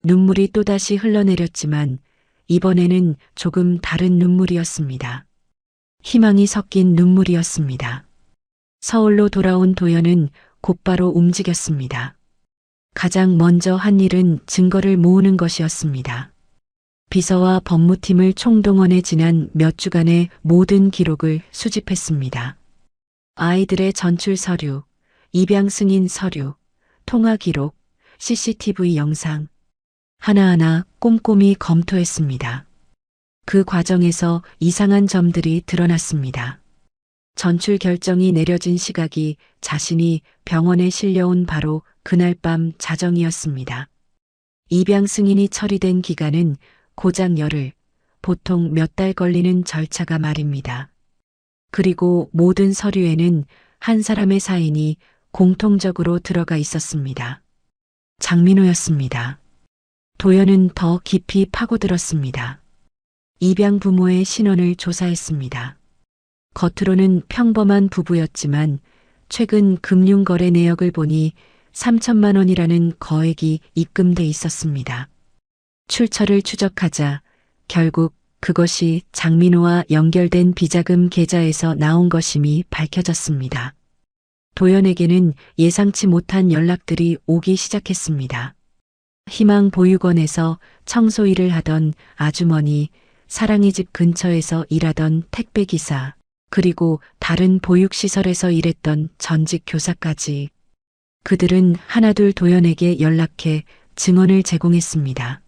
눈물이 또다시 흘러내렸지만 이번에는 조금 다른 눈물이었습니다. 희망이 섞인 눈물이었습니다. 서울로 돌아온 도연은 곧바로 움직였습니다. 가장 먼저 한 일은 증거를 모으는 것이었습니다. 비서와 법무팀을 총동원해 지난 몇 주간의 모든 기록을 수집했습니다. 아이들의 전출 서류, 입양 승인 서류, 통화 기록, CCTV 영상, 하나하나 꼼꼼히 검토했습니다. 그 과정에서 이상한 점들이 드러났습니다. 전출 결정이 내려진 시각이 자신이 병원에 실려온 바로 그날 밤 자정이었습니다. 입양 승인이 처리된 기간은 고작 열흘, 보통 몇 달 걸리는 절차가 말입니다. 그리고 모든 서류에는 한 사람의 사인이 공통적으로 들어가 있었습니다. 장민호였습니다. 도연은 더 깊이 파고들었습니다. 입양 부모의 신원을 조사했습니다. 겉으로는 평범한 부부였지만 최근 금융거래 내역을 보니 3천만 원이라는 거액이 입금돼 있었습니다. 출처를 추적하자 결국 그것이 장민호와 연결된 비자금 계좌에서 나온 것임이 밝혀졌습니다. 도연에게는 예상치 못한 연락들이 오기 시작했습니다. 희망보육원에서 청소 일을 하던 아주머니, 사랑이 집 근처에서 일하던 택배기사, 그리고 다른 보육시설에서 일했던 전직 교사까지 그들은 하나둘 도연에게 연락해 증언을 제공했습니다.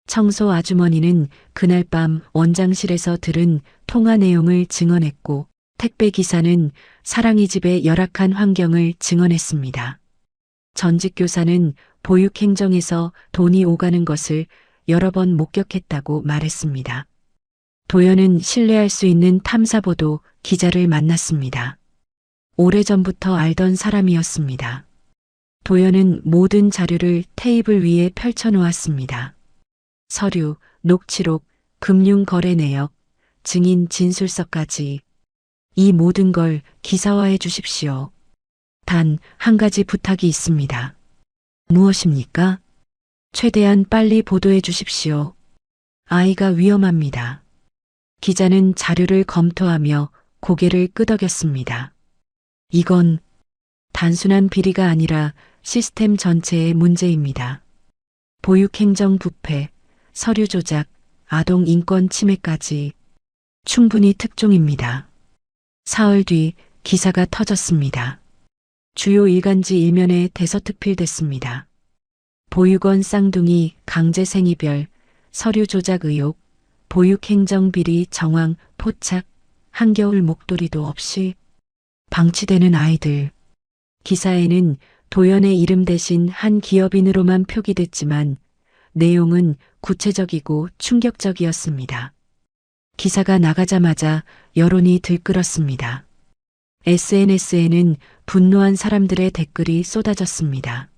청소 아주머니는 그날 밤 원장실에서 들은 통화 내용을 증언했고 택배기사는 사랑이 집의 열악한 환경을 증언했습니다. 전직 교사는 보육행정에서 돈이 오가는 것을 여러 번 목격했다고 말했습니다. 도연은 신뢰할 수 있는 탐사보도 기자를 만났습니다. 오래전부터 알던 사람이었습니다. 도연은 모든 자료를 테이블 위에 펼쳐놓았습니다. 서류, 녹취록, 금융거래 내역, 증인 진술서까지 이 모든 걸 기사화해 주십시오. 단 한 가지 부탁이 있습니다. 무엇입니까? 최대한 빨리 보도해 주십시오. 아이가 위험합니다. 기자는 자료를 검토하며 고개를 끄덕였습니다. 이건 단순한 비리가 아니라 시스템 전체의 문제입니다. 보육행정 부패, 서류 조작, 아동 인권 침해까지 충분히 특종입니다. 사흘 뒤 기사가 터졌습니다. 주요 일간지 일면에 대서특필됐습니다. 보육원 쌍둥이 강제 생이별, 서류 조작 의혹, 보육행정 비리 정황 포착, 한겨울 목도리도 없이 방치되는 아이들. 기사에는 도연의 이름 대신 한 기업인으로만 표기됐지만 내용은 구체적이고 충격적이었습니다. 기사가 나가자마자 여론이 들끓었습니다. SNS에는 분노한 사람들의 댓글이 쏟아졌습니다.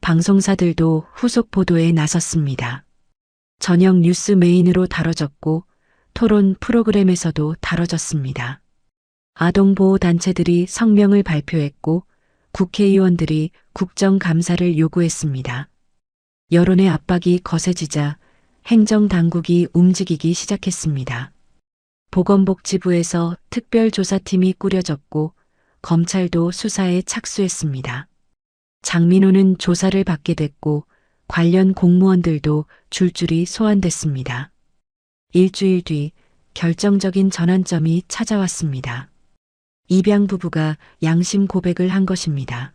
방송사들도 후속 보도에 나섰습니다. 저녁 뉴스 메인으로 다뤄졌고 토론 프로그램에서도 다뤄졌습니다. 아동보호단체들이 성명을 발표했고 국회의원들이 국정감사를 요구했습니다. 여론의 압박이 거세지자 행정당국이 움직이기 시작했습니다. 보건복지부에서 특별조사팀이 꾸려졌고 검찰도 수사에 착수했습니다. 장민호는 조사를 받게 됐고 관련 공무원들도 줄줄이 소환됐습니다. 일주일 뒤 결정적인 전환점이 찾아왔습니다. 입양 부부가 양심 고백을 한 것입니다.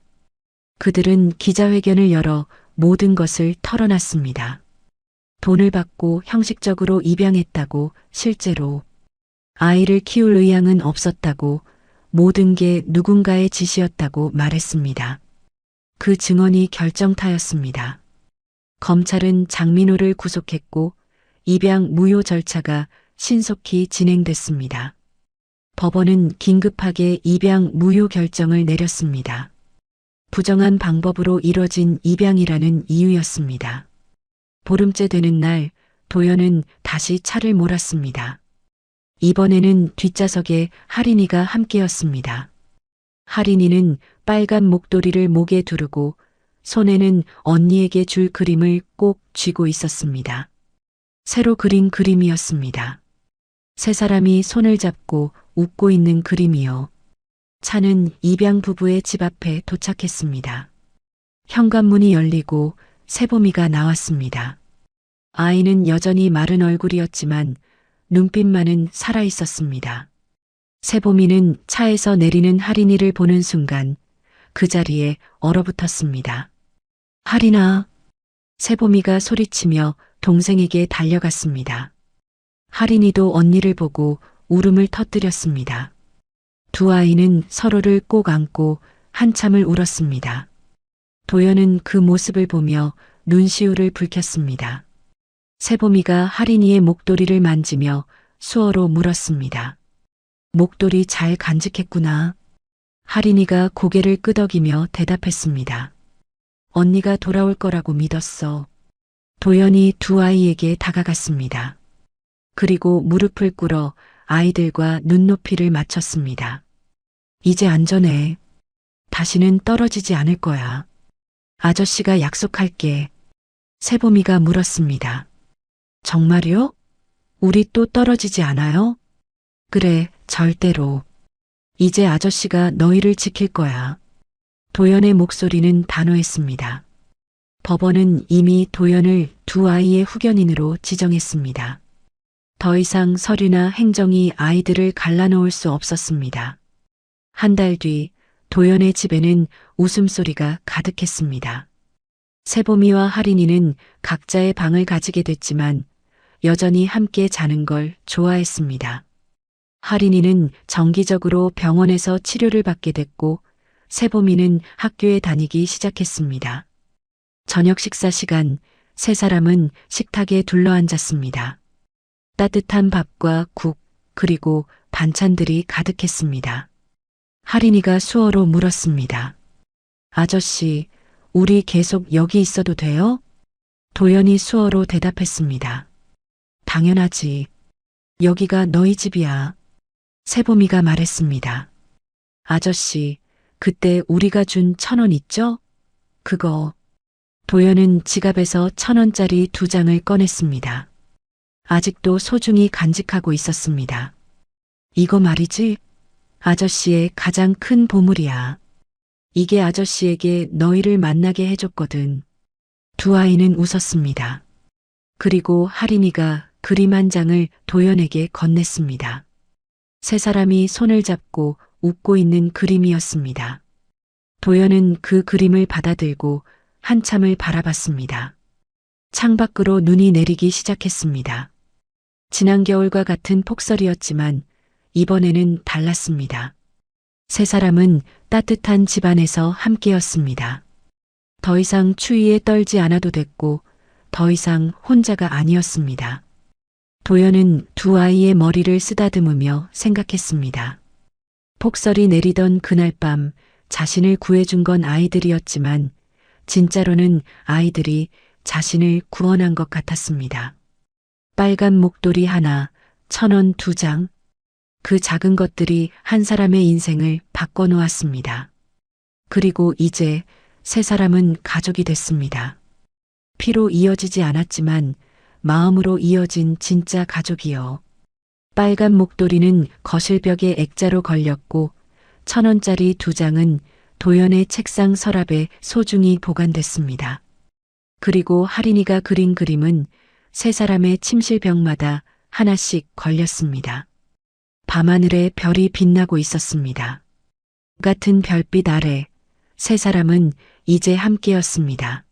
그들은 기자회견을 열어 모든 것을 털어놨습니다. 돈을 받고 형식적으로 입양했다고, 실제로 아이를 키울 의향은 없었다고, 모든 게 누군가의 짓이었다고 말했습니다. 그 증언이 결정타였습니다. 검찰은 장민호를 구속했고 입양 무효 절차가 신속히 진행됐습니다. 법원은 긴급하게 입양 무효 결정을 내렸습니다. 부정한 방법으로 이뤄진 입양이라는 이유였습니다. 보름째 되는 날 도연은 다시 차를 몰았습니다. 이번에는 뒷좌석에 하린이가 함께였습니다. 하린이는 빨간 목도리를 목에 두르고 손에는 언니에게 줄 그림을 꼭 쥐고 있었습니다. 새로 그린 그림이었습니다. 세 사람이 손을 잡고 웃고 있는 그림이요. 차는 입양 부부의 집 앞에 도착했습니다. 현관문이 열리고 세봄이가 나왔습니다. 아이는 여전히 마른 얼굴이었지만 눈빛만은 살아있었습니다. 세봄이는 차에서 내리는 하린이를 보는 순간 그 자리에 얼어붙었습니다. 하린아. 세봄이가 소리치며 동생에게 달려갔습니다. 하린이도 언니를 보고 울음을 터뜨렸습니다. 두 아이는 서로를 꼭 안고 한참을 울었습니다. 도연은 그 모습을 보며 눈시울을 붉혔습니다. 세봄이가 하린이의 목도리를 만지며 수어로 물었습니다. 목도리 잘 간직했구나. 하린이가 고개를 끄덕이며 대답했습니다. 언니가 돌아올 거라고 믿었어. 도연이 두 아이에게 다가갔습니다. 그리고 무릎을 꿇어 아이들과 눈높이를 맞췄습니다. 이제 안전해. 다시는 떨어지지 않을 거야. 아저씨가 약속할게. 세봄이가 물었습니다. 정말요? 우리 또 떨어지지 않아요? 그래, 절대로. 이제 아저씨가 너희를 지킬 거야. 도연의 목소리는 단호했습니다. 법원은 이미 도연을 두 아이의 후견인으로 지정했습니다. 더 이상 서류나 행정이 아이들을 갈라놓을 수 없었습니다. 한 달 뒤 도연의 집에는 웃음소리가 가득했습니다. 세봄이와 하린이는 각자의 방을 가지게 됐지만 여전히 함께 자는 걸 좋아했습니다. 하린이는 정기적으로 병원에서 치료를 받게 됐고 세봄이는 학교에 다니기 시작했습니다. 저녁 식사 시간 세 사람은 식탁에 둘러앉았습니다. 따뜻한 밥과 국 그리고 반찬들이 가득했습니다. 하린이가 수어로 물었습니다. 아저씨, 우리 계속 여기 있어도 돼요? 도연이 수어로 대답했습니다. 당연하지. 여기가 너희 집이야. 세봄이가 말했습니다. 아저씨, 그때 우리가 준 1,000원 있죠? 그거. 도연은 지갑에서 1,000원짜리 2장을 꺼냈습니다. 아직도 소중히 간직하고 있었습니다. 이거 말이지? 아저씨의 가장 큰 보물이야. 이게 아저씨에게 너희를 만나게 해줬거든. 두 아이는 웃었습니다. 그리고 하린이가 그림 한 장을 도연에게 건넸습니다. 세 사람이 손을 잡고 웃고 있는 그림이었습니다. 도연은 그 그림을 받아들고 한참을 바라봤습니다. 창밖으로 눈이 내리기 시작했습니다. 지난 겨울과 같은 폭설이었지만 이번에는 달랐습니다. 세 사람은 따뜻한 집 안에서 함께였습니다. 더 이상 추위에 떨지 않아도 됐고 더 이상 혼자가 아니었습니다. 도연은 두 아이의 머리를 쓰다듬으며 생각했습니다. 폭설이 내리던 그날 밤 자신을 구해준 건 아이들이었지만 진짜로는 아이들이 자신을 구원한 것 같았습니다. 빨간 목도리 하나, 1,000원 2장. 그 작은 것들이 한 사람의 인생을 바꿔놓았습니다. 그리고 이제 세 사람은 가족이 됐습니다. 피로 이어지지 않았지만 마음으로 이어진 진짜 가족이요. 빨간 목도리는 거실벽에 액자로 걸렸고 1,000원짜리 2장은 도연의 책상 서랍에 소중히 보관됐습니다. 그리고 할인이가 그린 그림은 세 사람의 침실벽마다 하나씩 걸렸습니다. 밤하늘에 별이 빛나고 있었습니다. 같은 별빛 아래 세 사람은 이제 함께였습니다.